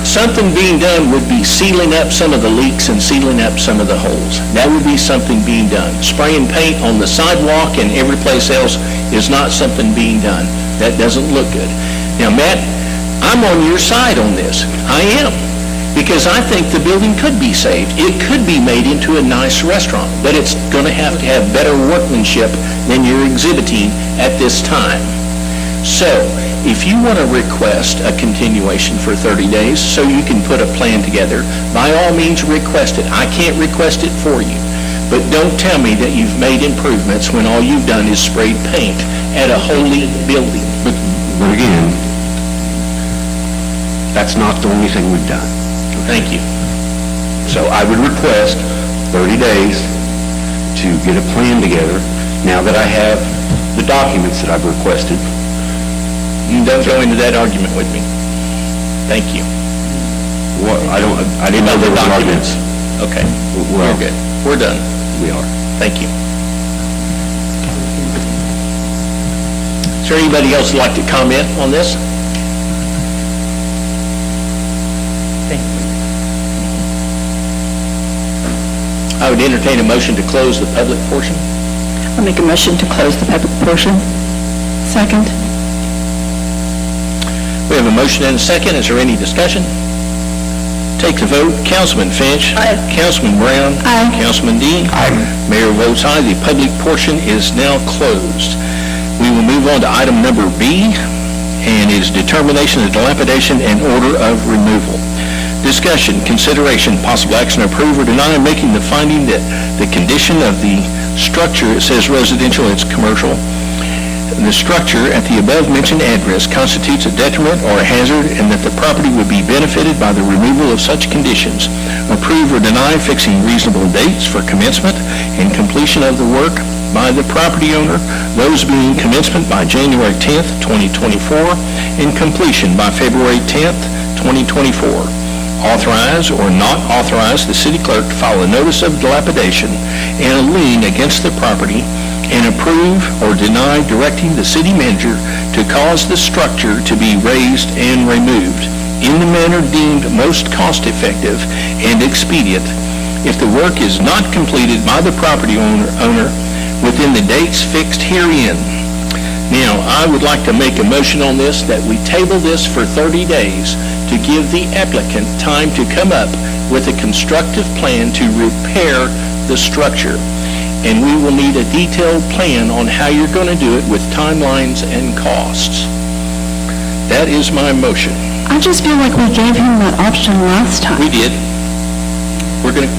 Something being done would be sealing up some of the leaks and sealing up some of the holes. That would be something being done. Spraying paint on the sidewalk and every place else is not something being done. That doesn't look good. Now, Matt, I'm on your side on this. I am. Because I think the building could be saved. It could be made into a nice restaurant, but it's going to have better workmanship than you're exhibiting at this time. So, if you want to request a continuation for 30 days so you can put a plan together, by all means request it. I can't request it for you. But don't tell me that you've made improvements when all you've done is sprayed paint at a holy building. But again, that's not the only thing we've done. Thank you. So I would request 30 days to get a plan together, now that I have the documents that I've requested. You don't go into that argument with me. Thank you. What, I didn't know there was arguments. Okay, Well, we're good. We're done. We are. Thank you. Is there anybody else who'd like to comment on this? I would entertain a motion to close the public portion. I'll make a motion to close the public portion. Second. We have a motion and a second. Is there any discussion? Take the vote. Councilman Finch. Aye. Councilman Brown. Aye. Councilman Dean. Aye. Mayor votes aye. The public portion is now closed. We will move on to item number B, and it is determination of dilapidation and order of removal. Discussion, consideration, possible action, approve or deny making the finding that the condition of the structure, it says residential, it's commercial, the structure at the above-mentioned address constitutes a detriment or a hazard, and that the property would be benefited by the removal of such conditions. Approve or deny fixing reasonable dates for commencement and completion of the work by the property owner, those being commencement by January 10th, 2024, and completion by February 10th, 2024. Authorize or not authorize the city clerk to file a notice of dilapidation and a lien against the property, and approve or deny directing the city manager to cause the structure to be raised and removed in the manner deemed most cost-effective and expedient if the work is not completed by the property owner within the dates fixed herein. Now, I would like to make a motion on this that we table this for 30 days to give the applicant time to come up with a constructive plan to repair the structure. And we will need a detailed plan on how you're going to do it with timelines and costs. That is my motion. I just feel like we gave him that option last time. We did. We're going to...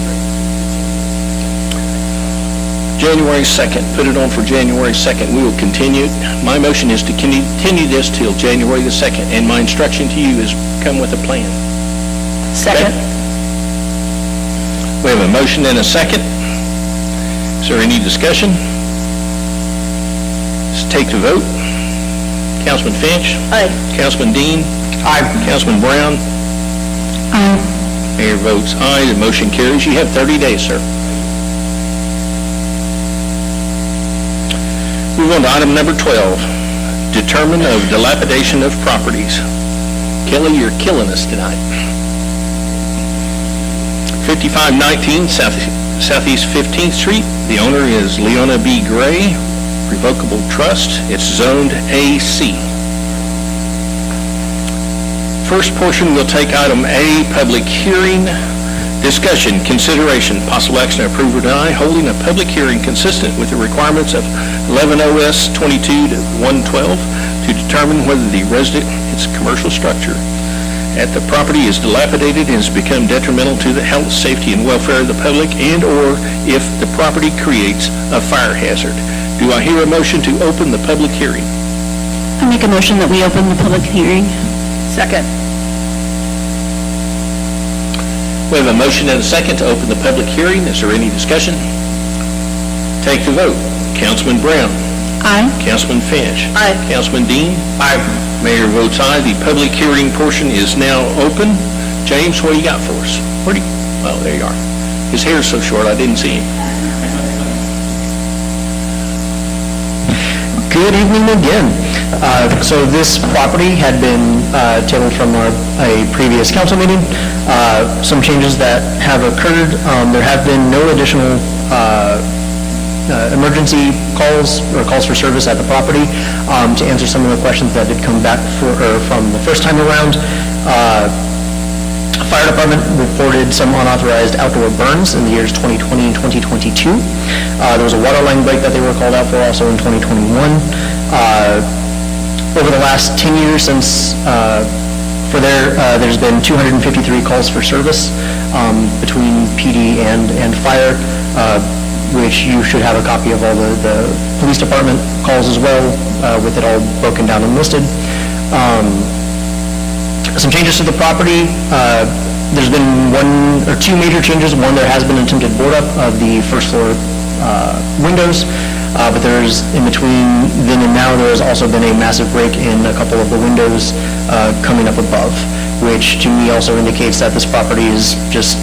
January 2nd, put it on for January 2nd. We will continue. My motion is to continue this till January the 2nd, and my instruction to you is come with a plan. Second. We have a motion and a second. Is there any discussion? Let's take the vote. Councilman Finch. Aye. Councilman Dean. Aye. Councilman Brown. Aye. Mayor votes aye. The motion carries. You have 30 days, sir. Move on to item number 12. Determine of dilapidation of properties. Kelly, you're killing us tonight. 5519 Southeast 15th Street. The owner is Leona B. Gray, Revocable Trust. It's zoned AC. First portion, we'll take item A, public hearing. Discussion, consideration, possible action, approve or deny, holding a public hearing consistent with the requirements of 11 OS 22-112 to determine whether the it's a commercial structure at the property is dilapidated and has become detrimental to the health, safety, and welfare of the public, and/or if the property creates a fire hazard. Do I hear a motion to open the public hearing? I make a motion that we open the public hearing. Second. We have a motion and a second to open the public hearing. Is there any discussion? Take the vote. Councilman Brown. Aye. Councilman Finch. Aye. Councilman Dean. Aye. Mayor votes aye. The public hearing portion is now open. James, what do you got for us? Oh, there you are. His hair's so short, I didn't see him. Good evening again. So this property had been tabled from a previous council meeting. Some changes that have occurred. There have been no additional emergency calls or calls for service at the property. To answer some of the questions that did come back from the first time around, Fire Department reported some unauthorized outdoor burns in the years 2020 and 2022. There was a water line break that they were called out for also in 2021. Over the last 10 years since there's been 253 calls for service between PD and fire, which you should have a copy of all the police department calls as well, with it all broken down and listed. Some changes to the property. There's been one or two major changes. One, there has been an attempted board up of the first floor windows, but there's, in between then and now, there has also been a massive break in a couple of the windows coming up above, which to me also indicates that this property is just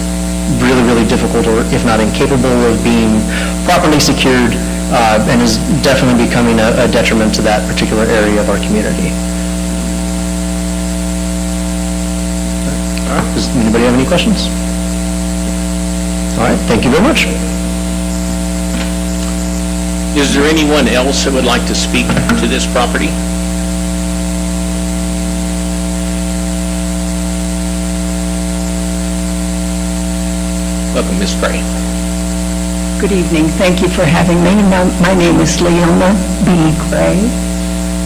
really, really difficult, or if not incapable of being properly secured, and is definitely becoming a detriment to that particular area of our community. Does anybody have any questions? All right, thank you very much. Is there anyone else that would like to speak to this property? Welcome, Ms. Gray. Good evening. Thank you for having me. My name is Leona B. Gray.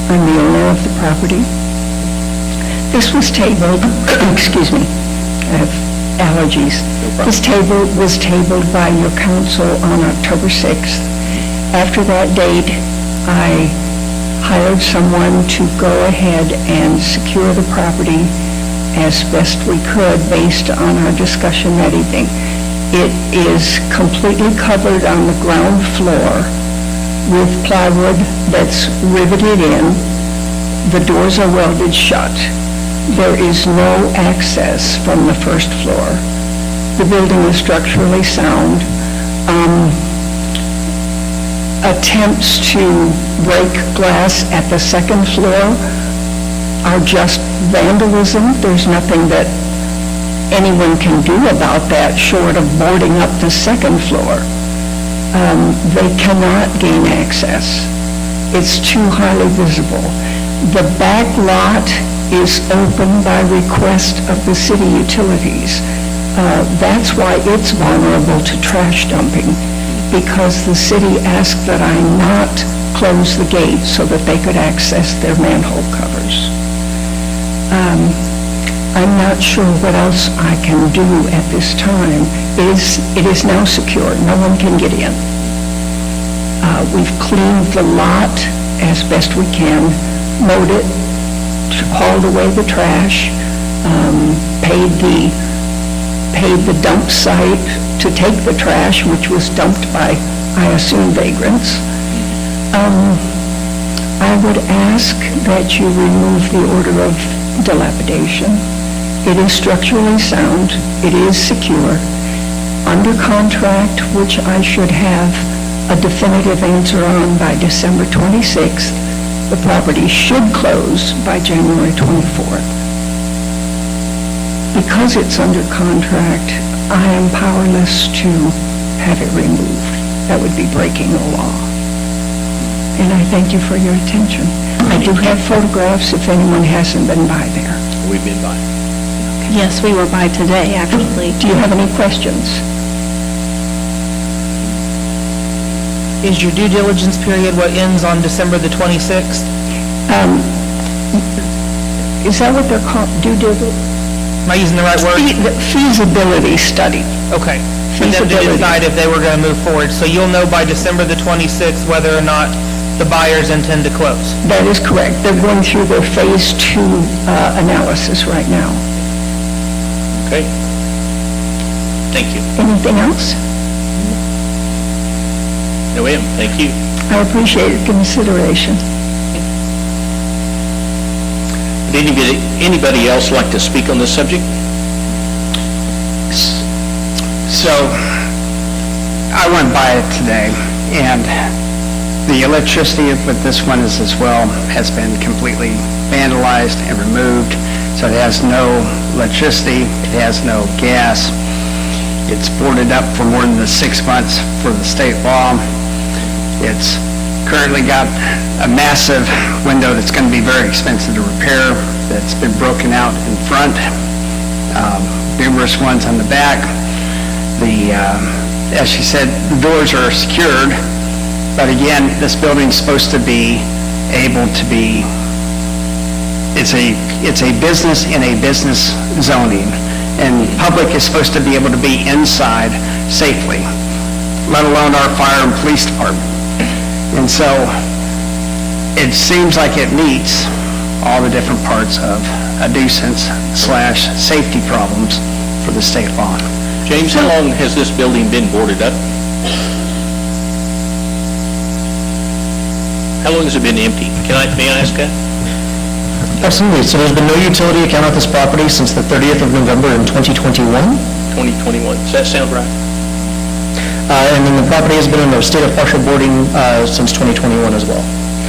I'm the owner of the property. This was tabled, excuse me, I have allergies. This table was tabled by your council on October 6th. After that date, I hired someone to go ahead and secure the property as best we could based on our discussion that evening. It is completely covered on the ground floor with plywood that's riveted in. The doors are welded shut. There is no access from the first floor. The building is structurally sound. Attempts to break glass at the second floor are just vandalism. There's nothing that anyone can do about that short of boarding up the second floor. They cannot gain access. It's too highly visible. The back lot is open by request of the city utilities. That's why it's vulnerable to trash dumping, because the city asked that I not close the gate so that they could access their manhole covers. I'm not sure what else I can do at this time. It is now secure. No one can get in. We've cleaned the lot as best we can, mowed it, hauled away the trash, paid the dump site to take the trash, which was dumped by, I assume, vagrants. I would ask that you remove the order of dilapidation. It is structurally sound. It is secure. Under contract, which I should have a definitive answer on by December 26th, the property should close by January 24th. Because it's under contract, I am powerless to have it removed. That would be breaking the law. And I thank you for your attention. I do have photographs if anyone hasn't been by there. We've been by. Yes, we were by today, actually. Do you have any questions? Is your due diligence period what ends on December the 26th? Is that what they're called, due diligence? Am I using the right word? Feasibility study. Okay. For them to Feasibility. decide if they were going to move forward. So you'll know by December the 26th whether or not the buyers intend to close. That is correct. They're going through their phase 2 analysis right now. Okay. Thank you. Anything else? No, ma'am. Thank you. I appreciate your consideration. Would anybody else like to speak on this subject? So, I went by it today, and the electricity with this one is as well has been completely vandalized and removed, so it has no electricity, it has no gas. It's boarded up for more than the 6 months for the state law. It's currently got a massive window that's going to be very expensive to repair, that's been broken out in front, numerous ones on the back. As she said, the doors are secured, but again, this building's supposed to be able to be, it's a business in a business zoning, and public is supposed to be able to be inside safely, let alone our fire and police department. And so, it seems like it meets all the different parts of a nuisance/safety problems for the state law. James, how long has this building been boarded up? How long has it been empty? May I ask that? Absolutely. So there's been no utility account at this property since the 30th of November in 2021. 2021. Does that sound right? And then the property has been in a state of partial boarding since 2021 as well.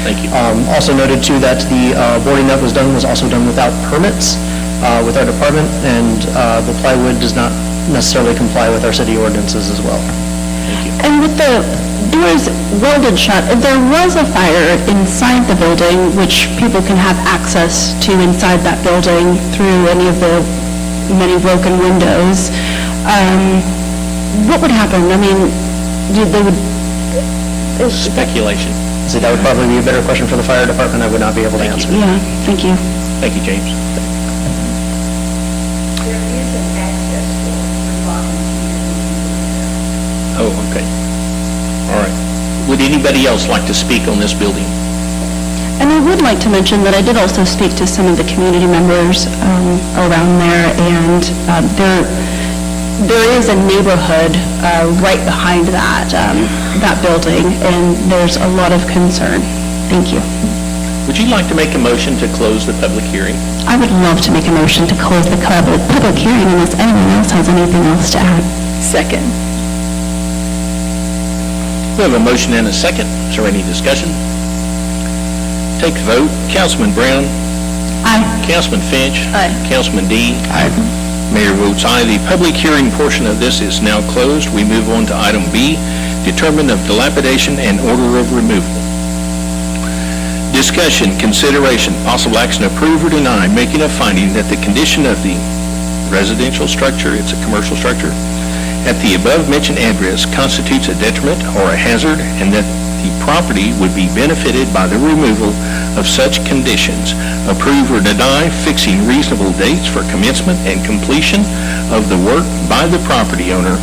Thank you. Also noted too that the boarding that was done was also done without permits with our department, and the plywood does not necessarily comply with our city ordinances as well. And with the doors welded shut, if there was a fire inside the building, which people can have access to inside that building through any of the many broken windows, what would happen? I mean, they would... Speculation. So that would probably be a better question for the fire department. I would not be able to answer. Yeah, thank you. Thank you, James. There is an access door for volunteers. Oh, okay. All right. Would anybody else like to speak on this building? And I would like to mention that I did also speak to some of the community members around there, and there is a neighborhood right behind that building, and there's a lot of concern. Thank you. Would you like to make a motion to close the public hearing? I would love to make a motion to close the public hearing unless anyone else has anything else to add. Second. We have a motion and a second. Is there any discussion? Take the vote. Councilman Brown? Aye. Councilman Finch? Aye. Councilman Dean? Aye. Mayor votes aye. The public hearing portion of this is now closed. We move on to item B, determination of dilapidation and order of removal. Discussion, consideration, possible action, approve or deny making a finding that the condition of the residential structure, it's a commercial structure, at the above-mentioned address constitutes a detriment or a hazard, and that the property would be benefited by the removal of such conditions. Approve or deny fixing reasonable dates for commencement and completion of the work by the property owner,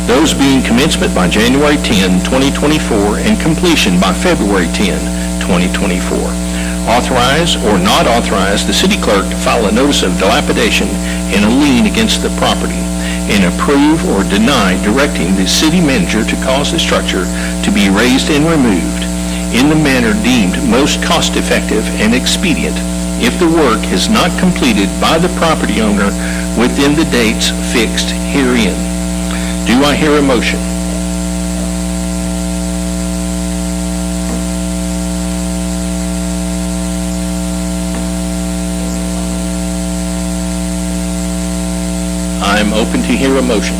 those being commencement by January 10, 2024, and completion by February 10, 2024. Authorize or not authorize the city clerk to file a notice of dilapidation and a lien against the property, and approve or deny directing the city manager to cause the structure to be raised and removed in the manner deemed most cost-effective and expedient if the work is not completed by the property owner within the dates fixed herein. Do I hear a motion? I'm open to hear a motion.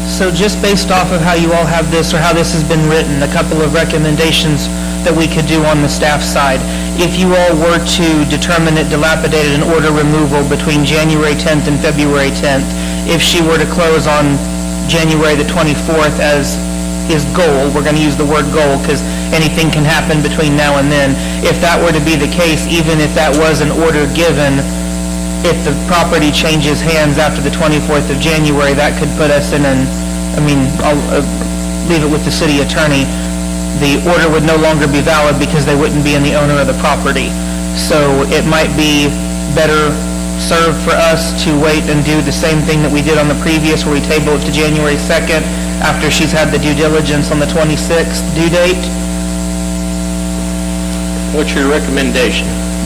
So just based off of how you all have this, or how this has been written, a couple of recommendations that we could do on the staff side. If you all were to determine it dilapidated and order removal between January 10th and February 10th, if she were to close on January the 24th as his goal, we're going to use the word goal because anything can happen between now and then. If that were to be the case, even if that was an order given, if the property changes hands after the 24th of January, that could put us in I'll leave it with the city attorney. The order would no longer be valid because they wouldn't be in the owner of the property. So it might be better served for us to wait and do the same thing that we did on the previous, where we table it to January 2nd after she's had the due diligence on the 26th due date. What's your recommendation?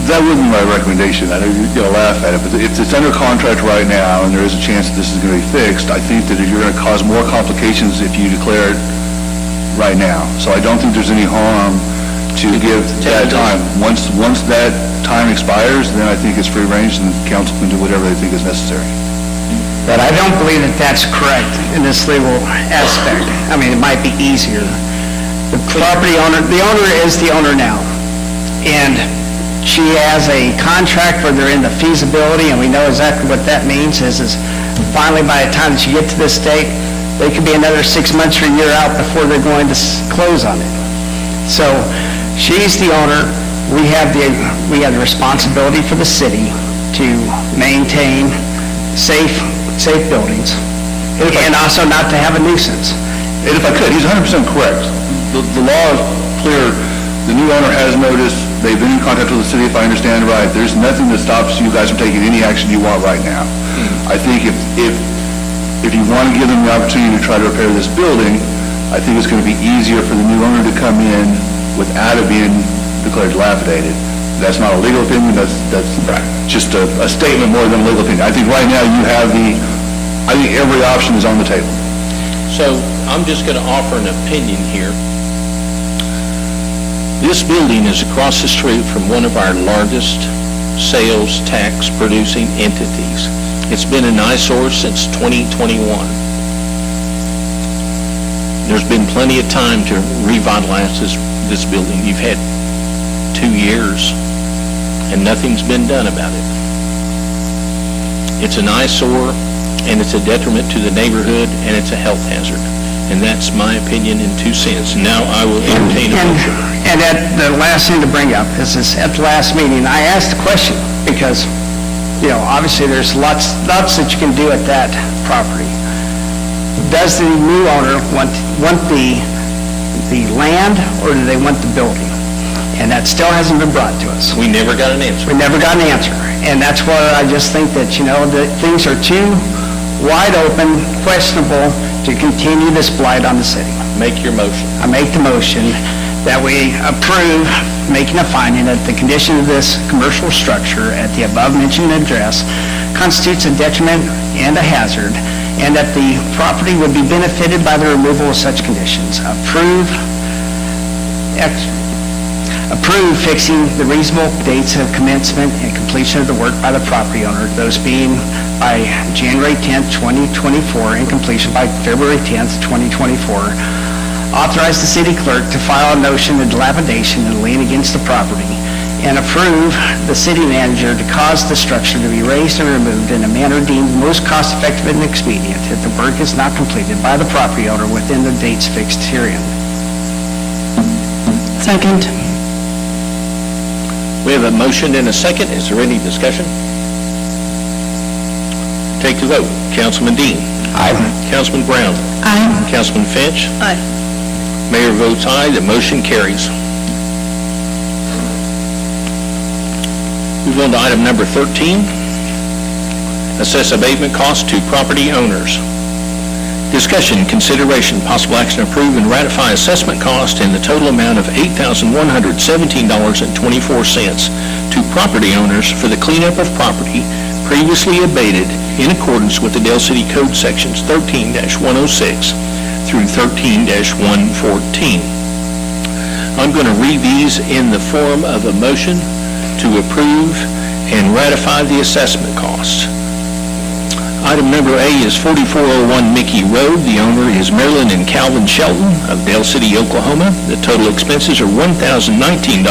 That wouldn't be my recommendation. I know you're going to laugh at it, but if it's under contract right now and there is a chance that this is going to be fixed, I think that you're going to cause more complications if you declare it right now. So I don't think there's any harm to give that time. Once that time expires, then I think it's free range and the council can do whatever they think is necessary. But I don't believe that that's correct in this legal aspect. I mean, it might be easier. The property owner, the owner is the owner now. And she has a contract where they're in the feasibility, and we know exactly what that means is finally by the time that you get to this date, they could be another 6 months or a year out before they're going to close on it. So she's the owner. We have the responsibility for the city to maintain safe buildings and also not to have a nuisance. And if I could, he's 100% correct. The law is clear. The new owner has notice. They've been in contact with the city, if I understand right. There's nothing that stops you guys from taking any action you want right now. I think if you want to give them the opportunity to try to repair this building, I think it's going to be easier for the new owner to come in without it being declared dilapidated. That's not a legal opinion. That's just a statement more than a legal opinion. I think right now I think every option is on the table. So I'm just going to offer an opinion here. This building is across the street from one of our largest sales tax producing entities. It's been an eyesore since 2021. There's been plenty of time to revitalize this building. You've had 2 years and nothing's been done about it. It's an eyesore. and it's a detriment to the neighborhood, and it's a health hazard. And that's my opinion in 2 cents. Now I will entertain a motion. And at the last thing to bring up is this, at the last meeting, I asked a question because, obviously there's lots that you can do at that property. Does the new owner want the land, or do they want the building? And that still hasn't been brought to us. We never got an answer. We never got an answer. And that's where I just think that, that things are too wide open, questionable to continue this blight on the city. Make your motion. I make the motion that we approve making a finding that the condition of this commercial structure at the above-mentioned address constitutes a detriment and a hazard, and that the property would be benefited by the removal of such conditions. Approve fixing the reasonable dates of commencement and completion of the work by the property owner, those being by January 10th, 2024, and completion by February 10th, 2024. Authorize the city clerk to file a notion of dilapidation and lien against the property, and approve the city manager to cause the structure to be raised and removed in a manner deemed most cost-effective and expedient if the work is not completed by the property owner within the dates fixed herein. Second. We have a motion and a second. Is there any discussion? Take the vote. Councilman Dean. Aye. Councilman Brown. Aye. Councilman Finch. Aye. Mayor votes aye. The motion carries. Move on to item number 13. Assess abatement costs to property owners. Discussion, consideration, possible action to approve and ratify assessment cost in the total amount of $8,117.24 to property owners for the cleanup of property previously abated in accordance with the Dale City Code Sections 13-106 through 13-114. I'm going to read these in the form of a motion to approve and ratify the assessment costs. Item number A is 4401 Mickey Road. The owner is Marilyn and Calvin Shelton of Dale City, Oklahoma. The total expenses are $1,019.54.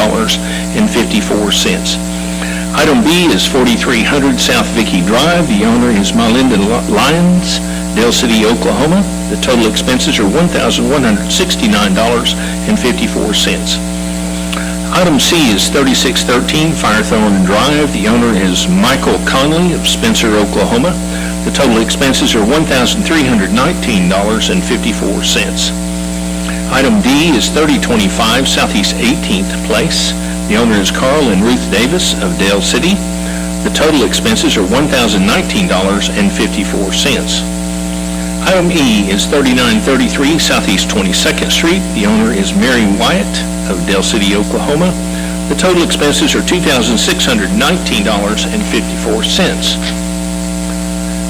Item B is 4300 South Vicky Drive. The owner is Melinda Lyons, Dale City, Oklahoma. The total expenses are $1,169.54. Item C is 3613 Firethorn Drive. The owner is Michael Conley of Spencer, Oklahoma. The total expenses are $1,319.54. Item D is 3025 Southeast 18th Place. The owner is Carl and Ruth Davis of Dale City. The total expenses are $1,019.54. Item E is 3933 Southeast 22nd Street. The owner is Mary Wyatt of Dale City, Oklahoma. The total expenses are $2,619.54.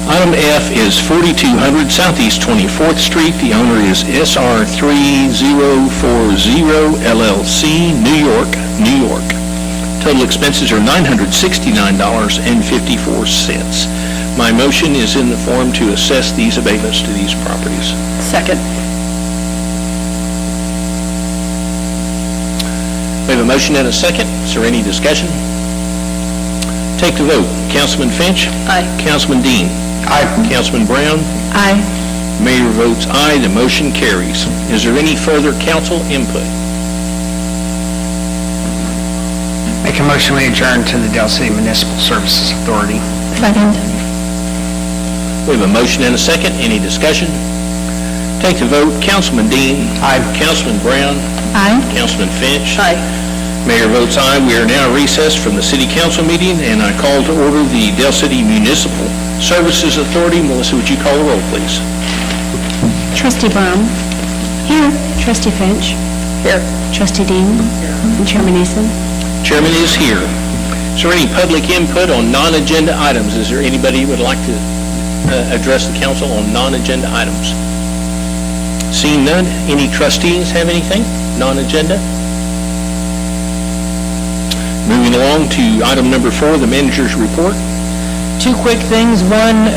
Item F is 4200 Southeast 24th Street. The owner is SR3040 LLC, New York, New York. Total expenses are $969.54. My motion is in the form to assess these abatements to these properties. Second. We have a motion and a second. Is there any discussion? Take the vote. Councilman Finch. Aye. Councilman Dean. Aye. Councilman Brown. Aye. Mayor votes aye. The motion carries. Is there any further council input? Make a motion we adjourn to the Dale City Municipal Services Authority. Second. We have a motion and a second. Any discussion? Take the vote. Councilman Dean. Aye. Councilman Brown. Aye. Councilman Finch. Aye. Mayor votes aye. We are now recessed from the city council meeting, and I call to order the Dale City Municipal Services Authority. Melissa, would you call the roll, please? Trustee Brown. Here. Trustee Finch. Here. Trustee Dean. And Chairman Eason. Chairman is here. Is there any public input on non-agenda items? Is there anybody who would like to address the council on non-agenda items? Seeing none, any trustees have anything non-agenda? Moving along to item number 4, the manager's report. Two quick things. One,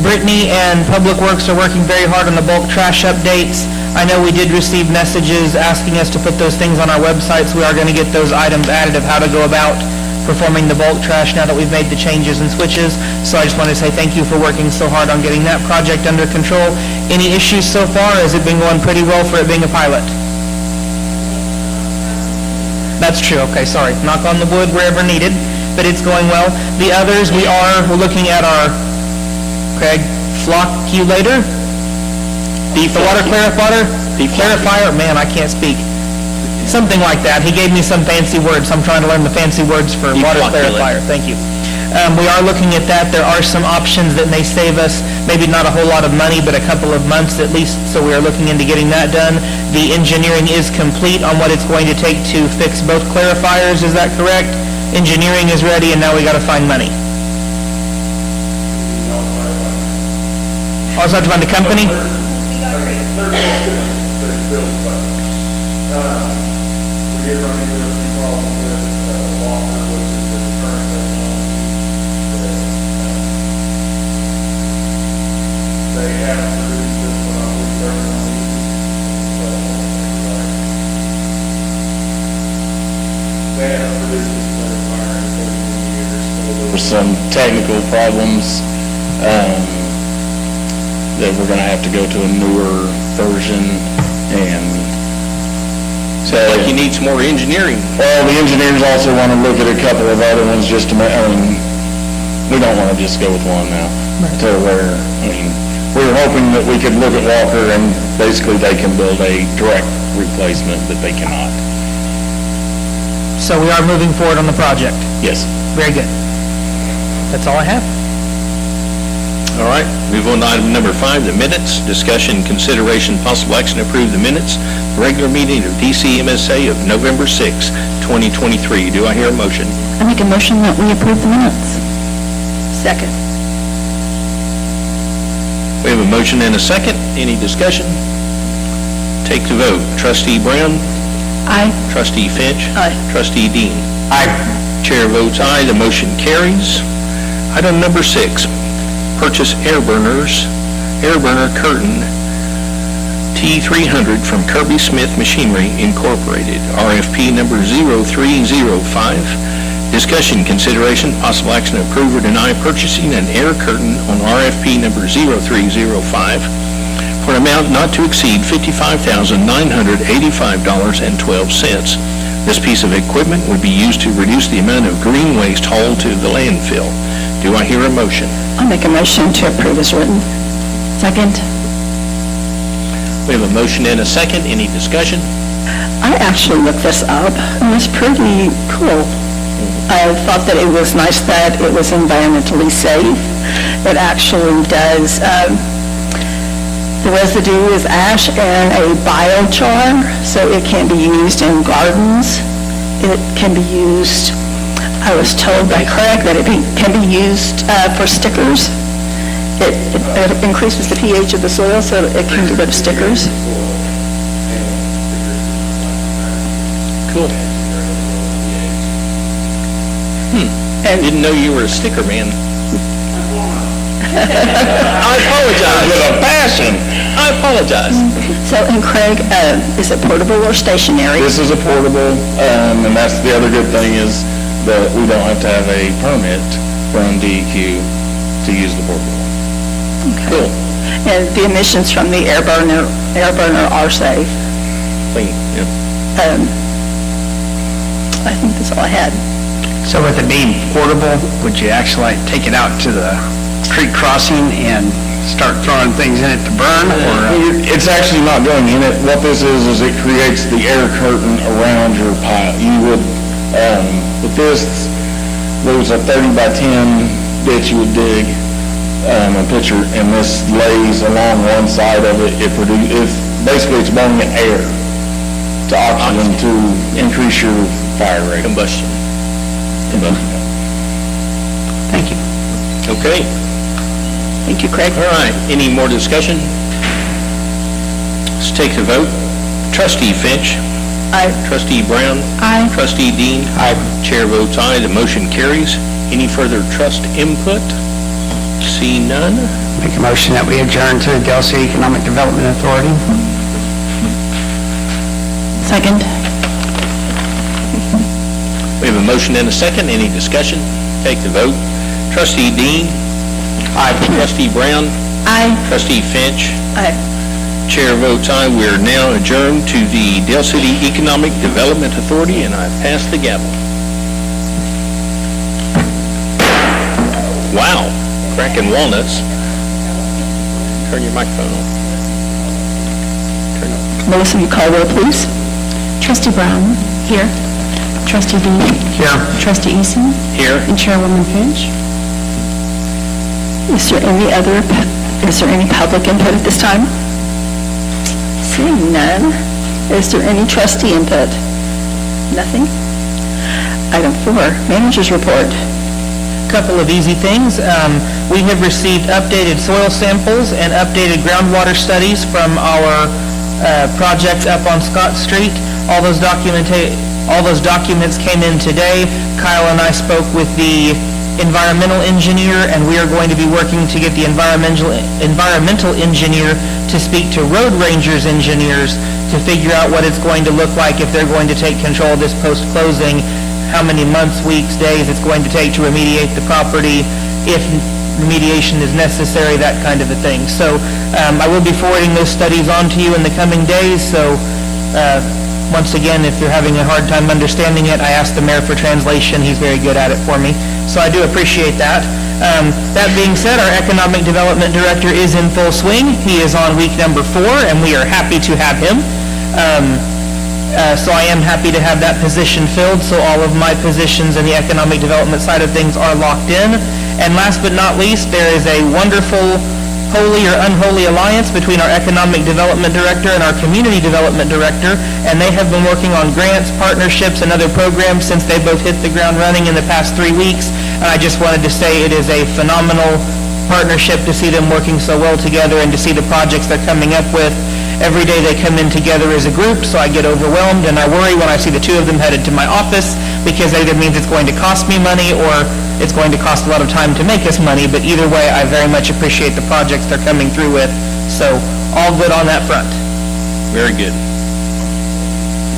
Brittany and Public Works are working very hard on the bulk trash updates. I know we did receive messages asking us to put those things on our website, so we are going to get those items added of how to go about performing the bulk trash now that we've made the changes and switches. So I just want to say thank you for working so hard on getting that project under control. Any issues so far? Has it been going pretty well for it being a pilot? That's true, okay, sorry. Knock on the wood wherever needed, but it's going well. The others, we're looking at our, Craig, flocculator? The water clarifier? Man, I can't speak. Something like that. He gave me some fancy words, so I'm trying to learn the fancy words for water clarifier. Thank you. We are looking at that. There are some options that may save us, maybe not a whole lot of money, but a couple of months at least, so we are looking into getting that done. The engineering is complete on what it's going to take to fix both clarifiers, is that correct? Engineering is ready, and now we got to find money. Also have to find the company? We did run into a few problems with Walker, which is the current they haven't produced this when I was working on these. They haven't produced this clarifier in 14 years, so there were some technical problems that we're going to have to go to a newer version, and Sounds like you need some more engineering. well, the engineers also want to look at a couple of other ones just to we don't want to just go with one now. To where, we were hoping that we could look at Walker and basically they can build a direct replacement, but they cannot. So we are moving forward on the project. Yes. Very good. That's all I have. All right, move on to item number 5, the minutes. Discussion, consideration, possible action to approve the minutes, the regular meeting of DCMSA of November 6, 2023. Do I hear a motion? I make a motion that we approve the minutes. Second. We have a motion and a second. Any discussion? Take the vote. Trustee Brown? Aye. Trustee Finch? Aye. Trustee Dean? Aye. Chair votes aye, the motion carries. Item number 6, purchase air burner curtain T300 from Kirby Smith Machinery Incorporated, RFP number 0305. Discussion, consideration, possible action to approve or deny purchasing an air curtain on RFP number 0305 for an amount not to exceed $55,985.12. This piece of equipment would be used to reduce the amount of green waste hauled to the landfill. Do I hear a motion? I'll make a motion to approve as written. Second. We have a motion and a second. Any discussion? I actually looked this up, and it's pretty cool. I thought that it was nice that it was environmentally safe. It actually does, the residue is ash and a biochar, so it can be used in gardens. It can be used, I was told by Craig that it can be used for stickers. It increases the pH of the soil, so it can get rid of stickers. Cool. Didn't know you were a sticker man. I apologize. With a passion. I apologize. So, and Craig, is it portable or stationary? This is a portable, and that's the other good thing is that we don't have to have a permit from DEQ to use the portable one. Cool. And the emissions from the air burner are safe. Clean, yeah. I think that's all I had. So with it being portable, would you actually take it out to the creek crossing and start throwing things in it to burn, or? It's actually not going in it. What this is it creates the air curtain around your pile. You would, with this, there's a 30 by 10 ditch you would dig, and this lays along one side of it. Basically it's burning air to oxygen to increase your fire rate. Combustion. Thank you. Okay. Thank you, Craig. All right. Any more discussion? Let's take the vote. Trustee Finch? Aye. Trustee Brown? Aye. Trustee Dean? Aye. Chair votes aye, the motion carries. Any further trust input? See none? Make a motion that we adjourn to the Del City Economic Development Authority. Second. We have a motion and a second. Any discussion? Take the vote. Trustee Dean? Aye. Trustee Brown? Aye. Trustee Finch? Aye. Chair votes aye. We are now adjourned to the Dale City Economic Development Authority, and I pass the gavel. Wow, cracking walnuts. Turn your microphone on. Turn it. Melissa, you call roll, please. Trustee Brown? Here. Trustee Dean? Here. Trustee Eason? Here. And Chairwoman Finch? Is there any public input at this time? Seeing none, is there any trustee input? Nothing? Item 4, Manager's Report. Couple of easy things. We have received updated soil samples and updated groundwater studies from our project up on Scott Street. All those documents came in today. Kyle and I spoke with the environmental engineer, and we are going to be working to get the environmental engineer to speak to road rangers engineers to figure out what it's going to look like if they're going to take control of this post-closing, how many months, weeks, days it's going to take to remediate the property, if remediation is necessary, that kind of a thing. So I will be forwarding those studies on to you in the coming days, so once again, if you're having a hard time understanding it, I asked the mayor for translation. He's very good at it for me. So I do appreciate that. That being said, our Economic Development Director is in full swing. He is on week number 4, and we are happy to have him. So I am happy to have that position filled, so all of my positions in the economic development side of things are locked in. And last but not least, there is a wonderful holy or unholy alliance between our Economic Development Director and our Community Development Director, and they have been working on grants, partnerships, and other programs since they both hit the ground running in the past 3 weeks. And I just wanted to say it is a phenomenal partnership to see them working so well together and to see the projects they're coming up with. Every day they come in together as a group, so I get overwhelmed, and I worry when I see the two of them headed to my office, because that either means it's going to cost me money or it's going to cost a lot of time to make us money, but either way, I very much appreciate the projects they're coming through with. So, all good on that front. Very good.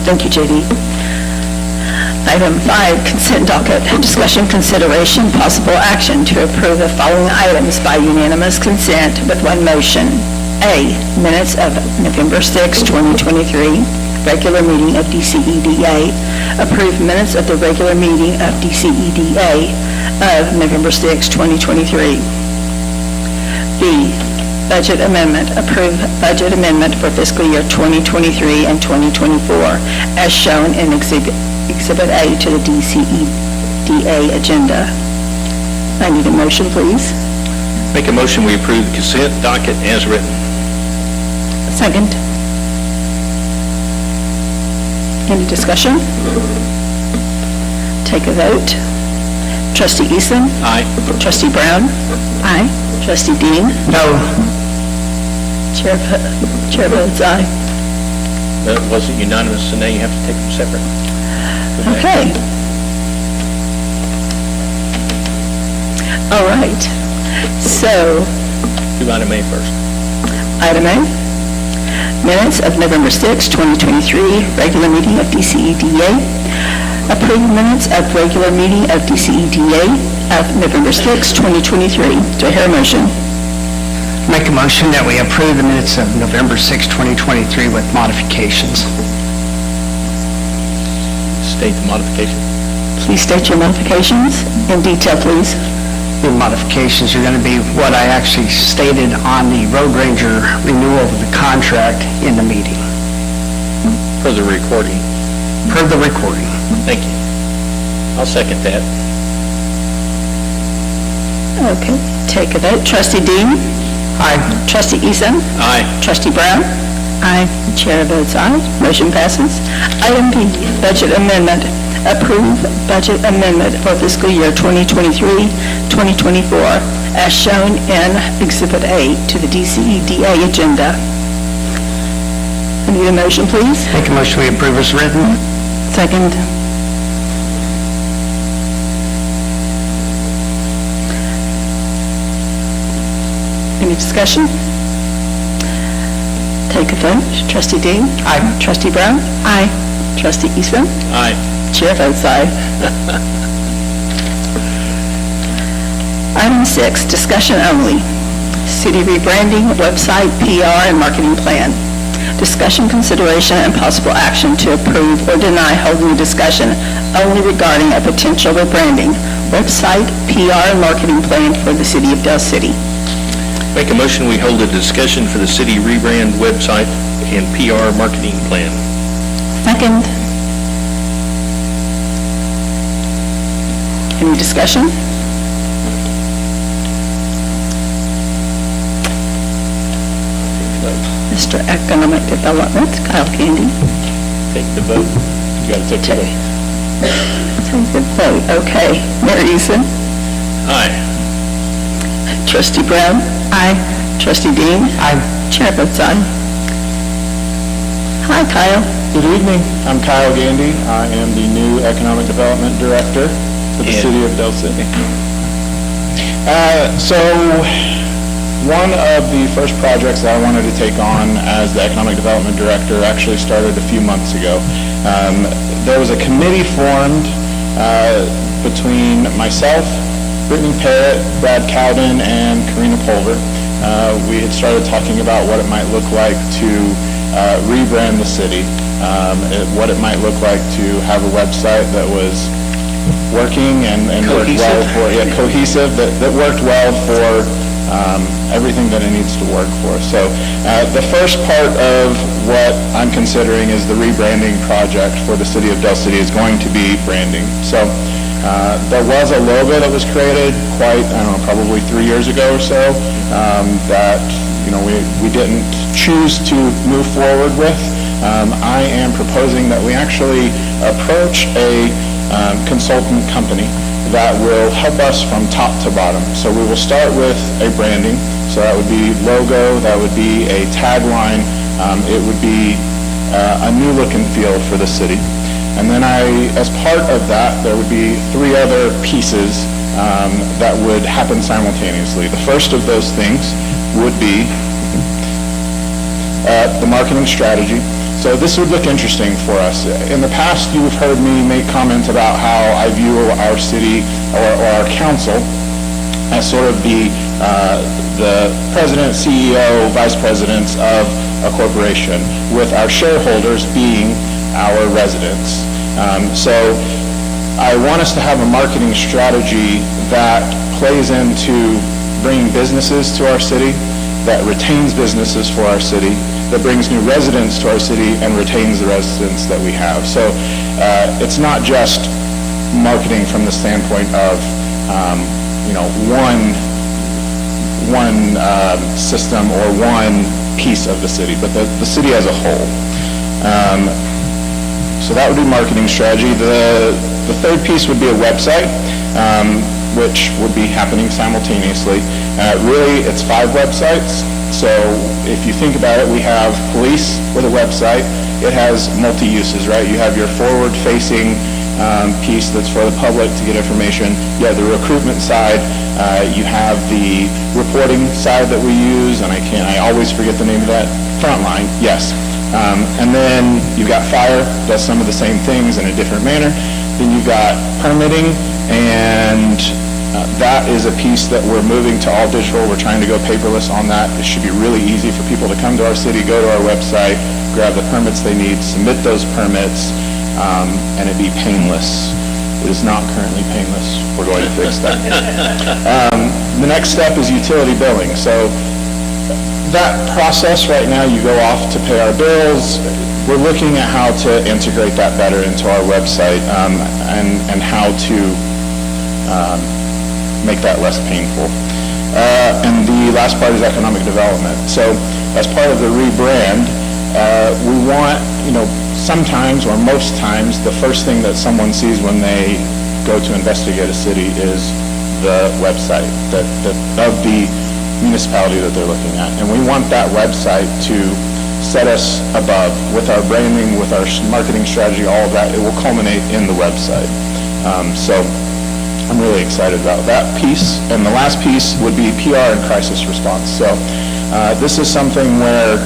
Thank you, J.D. Item 5, Consent Docket. Discussion, consideration, possible action to approve the following items by unanimous consent with one motion. A, minutes of November 6, 2023, regular meeting of DCEDA. Approve minutes of the regular meeting of DCEDA of November 6, 2023. B, budget amendment. Approve budget amendment for fiscal year 2023 and 2024 as shown in Exhibit A to the DCEDA agenda. I need a motion, please. Make a motion, we approve the consent docket as written. Second. Any discussion? Take a vote. Trustee Eason? Aye. Trustee Brown? Aye. Trustee Dean? No. Chair votes aye. That wasn't unanimous, so now you have to take them separate. Okay. All right. So, Do item A first. item A, minutes of November 6, 2023, regular meeting of DCEDA. Approve minutes of regular meeting of DCEDA of November 6, 2023. Do I hear a motion? Make a motion that we approve the minutes of November 6, 2023 with modifications. State the modification. Please state your modifications in detail, please. The modifications are going to be what I actually stated on the road ranger renewal of the contract in the meeting, For the recording. per the recording. Thank you. I'll second that. Okay, take a vote. Trustee Dean? Aye. Trustee Eason? Aye. Trustee Brown? Aye. Chair votes aye. Motion passes. Item B, budget amendment. Approve budget amendment for fiscal year 2023-2024 as shown in Exhibit A to the DCEDA agenda. I need a motion, please. Make a motion we approve as written. Second. Any discussion? Take a vote. Trustee Dean? Aye. Trustee Brown? Aye. Trustee Eastman? Aye. Chair votes aye. Item 6, discussion only. City rebranding, website, PR, and marketing plan. Discussion, consideration, and possible action to approve or deny holding a discussion only regarding a potential rebranding, website, PR, and marketing plan for the city of Del City. Make a motion, we hold a discussion for the city rebrand website and PR marketing plan. Second. Any discussion? Mr. Economic Development, Kyle Candy. Take the vote. You got to take the vote. Take the vote, okay. Mayor Eason. Aye. Trustee Brown. Aye. Trustee Dean. Aye. Chair votes aye. Hi, Kyle. Good evening. I'm Kyle Gandy. I am the new Economic Development Director for the city of Del City. So one of the first projects that I wanted to take on as the Economic Development Director actually started a few months ago. There was a committee formed between myself, Brittany Parrott, Brad Cowden, and Karina Pulver. We had started talking about what it might look like to rebrand the city, what it might look like to have a website that was working and worked well for, cohesive, that worked well for everything that it needs to work for. So the first part of what I'm considering is the rebranding project for the city of Del City is going to be branding. So there was a logo that was created quite, I don't know, probably 3 years ago or so that, you know, we didn't choose to move forward with. I am proposing that we actually approach a consultant company that will help us from top to bottom. So we will start with a branding. So that would be logo, that would be a tagline, it would be a new look and feel for the city. And then as part of that, there would be 3 other pieces that would happen simultaneously. The first of those things would be the marketing strategy. So this would look interesting for us. In the past, you've heard me make comments about how I view our city or our council as sort of the president, CEO, vice presidents of a corporation, with our shareholders being our residents. So I want us to have a marketing strategy that plays into bringing businesses to our city, that retains businesses for our city, that brings new residents to our city and retains the residents that we have. So it's not just marketing from the standpoint of, you know, one system or one piece of the city, but the city as a whole. So that would be marketing strategy. The third piece would be a website, which would be happening simultaneously. Really, it's 5 websites. So if you think about it, we have police with a website. It has multi-uses, right? You have your forward-facing piece that's for the public to get information. You have the recruitment side. You have the reporting side that we use, and I always forget the name of that. Frontline, yes. And then you've got fire, does some of the same things in a different manner. Then you've got permitting, and that is a piece that we're moving to all digital. We're trying to go paperless on that. It should be really easy for people to come to our city, go to our website, grab the permits they need, submit those permits, and it be painless. It is not currently painless. We're going to fix that. The next step is utility billing. So that process right now, you go off to pay our bills. We're looking at how to integrate that better into our website and how to make that less painful. And the last part is economic development. So as part of the rebrand, we want, you know, sometimes or most times, the first thing that someone sees when they go to investigate a city is the website of the municipality that they're looking at. And we want that website to set us above with our branding, with our marketing strategy, all of that. It will culminate in the website. So I'm really excited about that piece. And the last piece would be PR and crisis response. So this is something where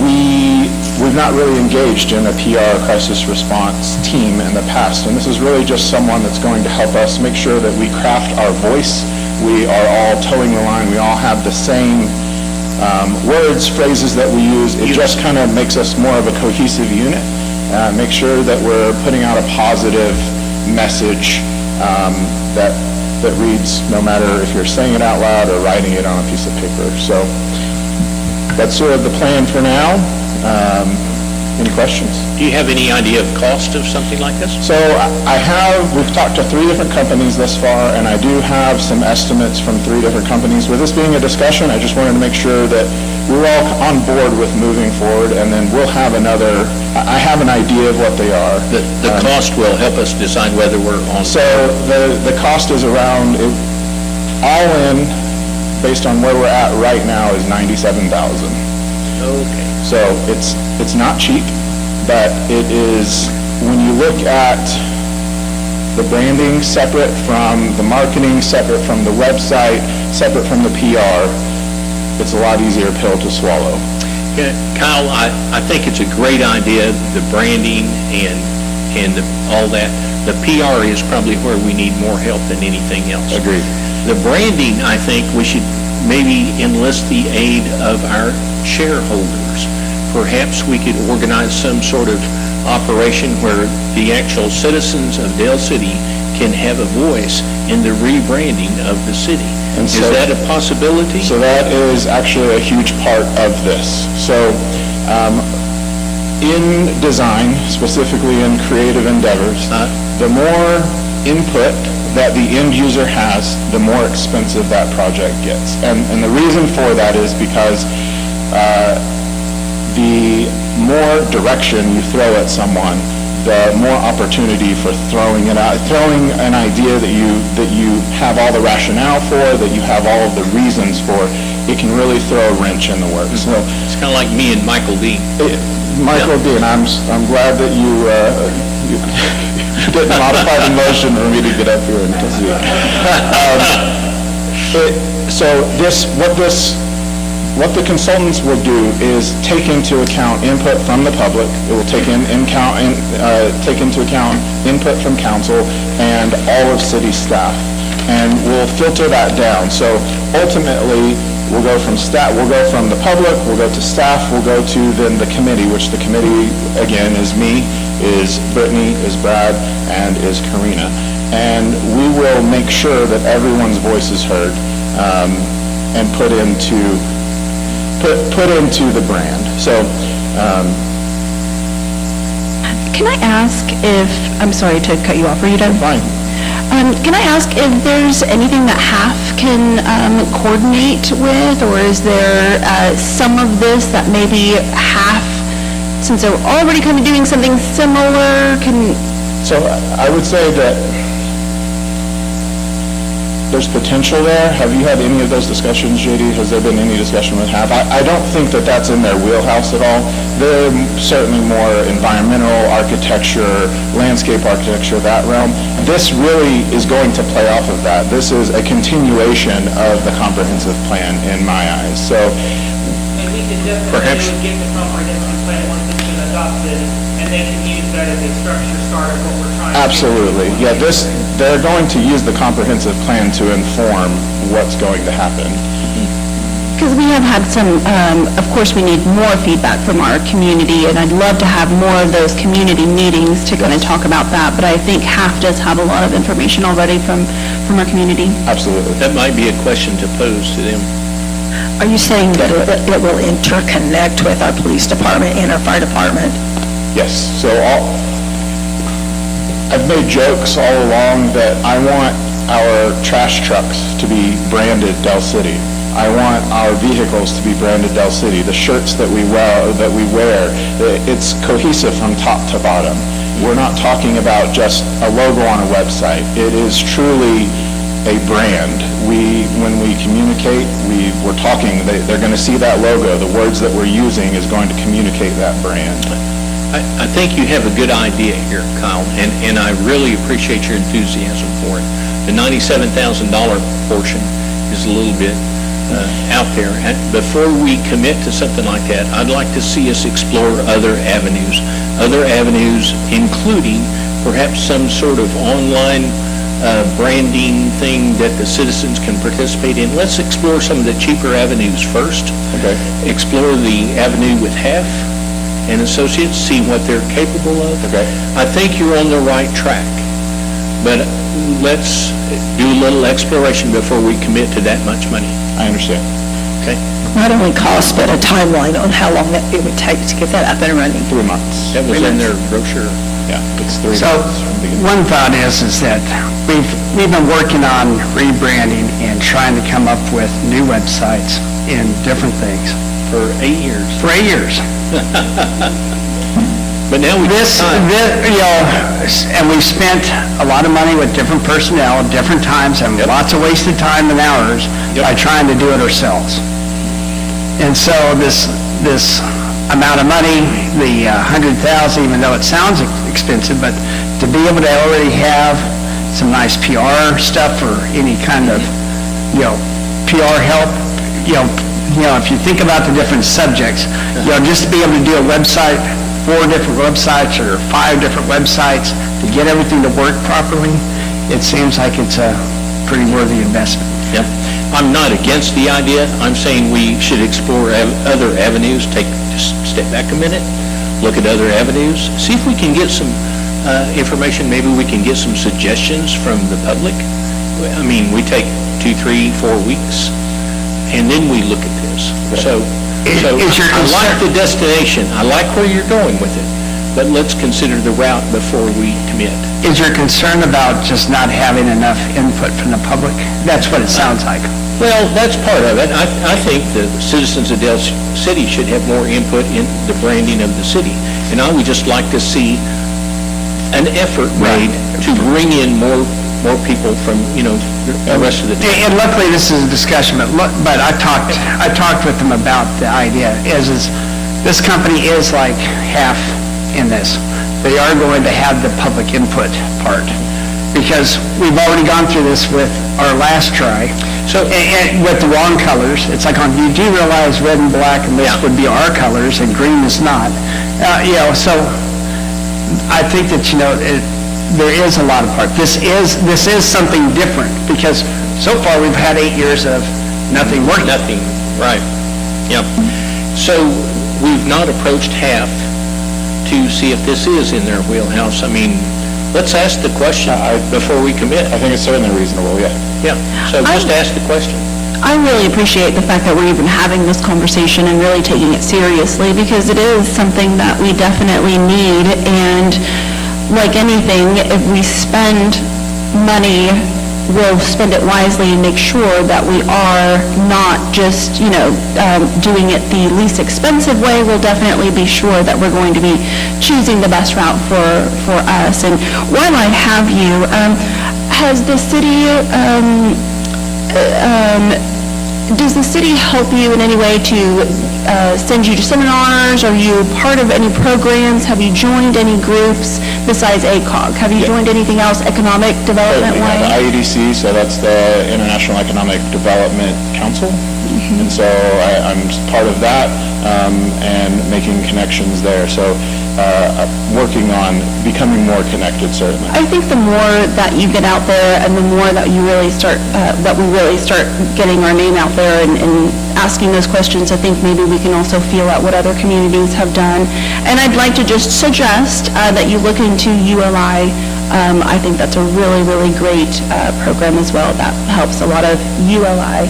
we we've not really engaged in a PR crisis response team in the past, and this is really just someone that's going to help us make sure that we craft our voice, we are all towing the line, we all have the same words, phrases that we use. It just kind of makes us more of a cohesive unit, make sure that we're putting out a positive message that reads, no matter if you're saying it out loud or writing it on a piece of paper. So that's sort of the plan for now. Any questions? Do you have any idea of cost of something like this? So we've talked to 3 different companies thus far, and I do have some estimates from 3 different companies. With this being a discussion, I just wanted to make sure that we're all on board with moving forward, and then we'll have I have an idea of what they are. The cost will help us decide whether we're on. So the cost is around, all in, based on where we're at right now, is $97,000. Okay. So it's not cheap, but it is, when you look at the branding separate from the marketing, separate from the website, separate from the PR, it's a lot easier pill to swallow. Yeah, Kyle, I think it's a great idea, the branding and all that. The PR is probably where we need more help than anything else. Agreed. The branding, I think we should maybe enlist the aid of our shareholders. Perhaps we could organize some sort of operation where the actual citizens of Dale City can have a voice in the rebranding of the city. And Is so- that a possibility? So that is actually a huge part of this. So in design, specifically in creative endeavors, the more input that the end user has, the more expensive that project gets. And the reason for that is because the more direction you throw at someone, the more opportunity for throwing an idea that you have all the rationale for, that you have all of the reasons for, it can really throw a wrench in the works. So It's kind of like me and Michael Dean. Michael Dean, I'm glad that you didn't modify the motion for me to get up here and tell you. What the consultants will do is take into account input from the public. It will take into account input from council and all of city staff, and we'll filter that down. So ultimately, we'll go from the public, we'll go to staff, we'll go to then the committee, which the committee, again, is me, is Brittany, is Brad, and is Karina. And we will make sure that everyone's voice is heard and put into the brand. So, Can I ask if, I'm sorry to cut you off, are you done? fine. Can I ask if there's anything that HAF can coordinate with, or is there some of this that maybe HAF, since they're already kind of doing something similar, can... So I would say that there's potential there. Have you had any of those discussions, JD? Has there been any discussion with HAP? I don't think that that's in their wheelhouse at all. They're certainly more environmental architecture, landscape architecture, that realm. This really is going to play off of that. This is a continuation of the comprehensive plan in my eyes. So And we can Perhaps- definitely get the comprehensive plan once it's been adopted, and they can use that as a structure start of what we're trying to do. absolutely, yeah, they're going to use the comprehensive plan to inform what's going to happen. Because we have had some, of course, we need more feedback from our community, and I'd love to have more of those community meetings to kind of talk about that, but I think HAF does have a lot of information already from our community. Absolutely. That might be a question to pose to them. Are you saying that it will interconnect with our police department and our fire department? Yes, so I've made jokes all along that I want our trash trucks to be branded Dell City. I want our vehicles to be branded Dell City. The shirts that we wear, it's cohesive from top to bottom. We're not talking about just a logo on a website. It is truly a brand. When we communicate, we're talking, they're going to see that logo. The words that we're using is going to communicate that brand. I think you have a good idea here, Kyle, and I really appreciate your enthusiasm for it. The $97,000 portion is a little bit out there. And before we commit to something like that, I'd like to see us explore other avenues including perhaps some sort of online branding thing that the citizens can participate in. Let's explore some of the cheaper avenues first. Okay. Explore the avenue with Half and Associates, see what they're capable of. Okay. I think you're on the right track, but let's do a little exploration before we commit to that much money. I understand. Okay? Not only cost, but a timeline on how long it would take to get that up and running. 3 months. That was in their brochure. Yeah, it's 3 So, months from the beginning. one thought is that we've been working on rebranding and trying to come up with new websites and different things For 8 years. for 8 years. But now we This, and we've spent a lot of money with different personnel at different times, and lots of wasted time and hours by trying to do it ourselves. And so this amount of money, the 100,000, even though it sounds expensive, but to be able to already have some nice PR stuff or any kind of, PR help, if you think about the different subjects, just to be able to do a website, 4 different websites or 5 different websites to get everything to work properly, it seems like it's a pretty worthy investment. Yep. I'm not against the idea. I'm saying we should explore other avenues. Just step back a minute, look at other avenues, see if we can get some information. Maybe we can get some suggestions from the public. I mean, we take 2, 3, 4 weeks, and then we look at this. So I like the destination. I like where you're going with it, but let's consider the route before we commit. Is your concern about just not having enough input from the public? That's what it sounds like. Well, that's part of it. I think the citizens of Dale City should have more input in the branding of the city. And I would just like to see an effort made to bring in more people from, the rest of the town. And luckily, this is a discussion, but I talked with them about the idea, is this company is like half in this. They are going to have the public input part, because we've already gone through this with our last try, and with the wrong colors. It's like, you do realize red and black and this would be our colors, and green is not. So I think that, there is a lot of part. This is something different, because so far we've had 8 years of nothing working. Nothing, right. Yep. So we've not approached Half to see if this is in their wheelhouse. I mean, let's ask the question before we commit. I think it's certainly reasonable, yeah. Yeah, so just ask the question. I really appreciate the fact that we're even having this conversation and really taking it seriously, because it is something that we definitely need. And like anything, if we spend money, we'll spend it wisely and make sure that we are not just, doing it the least expensive way. We'll definitely be sure that we're going to be choosing the best route for us. And while I have you, has the city, does the city help you in any way to send you to seminars? Are you part of any programs? Have you joined any groups besides ACOG? Have you joined anything else economic development We wise? have IEDC, so that's the International Economic Development Council. And so I'm part of that, and making connections there. So working on becoming more connected, certainly. I think the more that you get out there and the more that you really start, that we really start getting our name out there and asking those questions, I think maybe we can also feel out what other communities have done. And I'd like to just suggest that you look into ULI. I think that's a really, really great program as well. That helps a lot of ULI.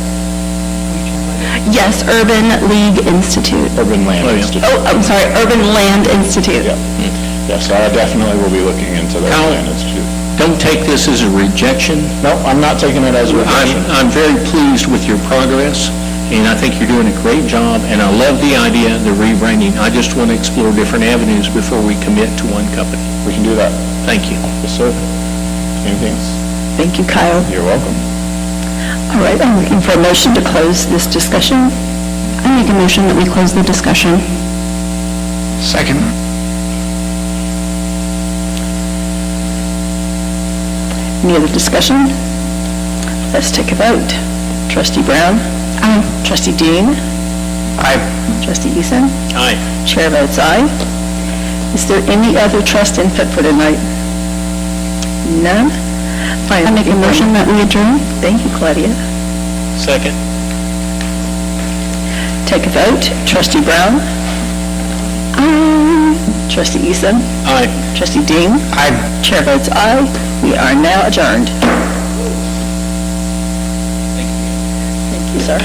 Yes, Urban League Institute. Urban Land Institute. Oh, I'm sorry, Urban Land Institute. Yeah. Yes, I definitely will be looking into the Kyle, Land Institute. Don't take this as a rejection. No, I'm not taking it as a rejection. I'm very pleased with your progress, and I think you're doing a great job, and I love the idea, the rebranding. I just want to explore different avenues before we commit to one company. We can do that. Thank you. Yes, sir. Anything else? Thank you, Kyle. You're welcome. All right, I'm looking for a motion to close this discussion. I make a motion that we close the discussion. Second. Any other discussion? Let's take a vote. Trustee Brown? Aye. Trustee Dean? Aye. Trustee Eason? Aye. Chair votes aye. Is there any other trust input for tonight? None? Fine. I make a motion that we adjourn. Thank you, Claudia. Second. Take a vote. Trustee Brown? Aye. Trustee Eason? Aye. Trustee Dean? Aye. Chair votes aye. We are now adjourned. Thank you, sir.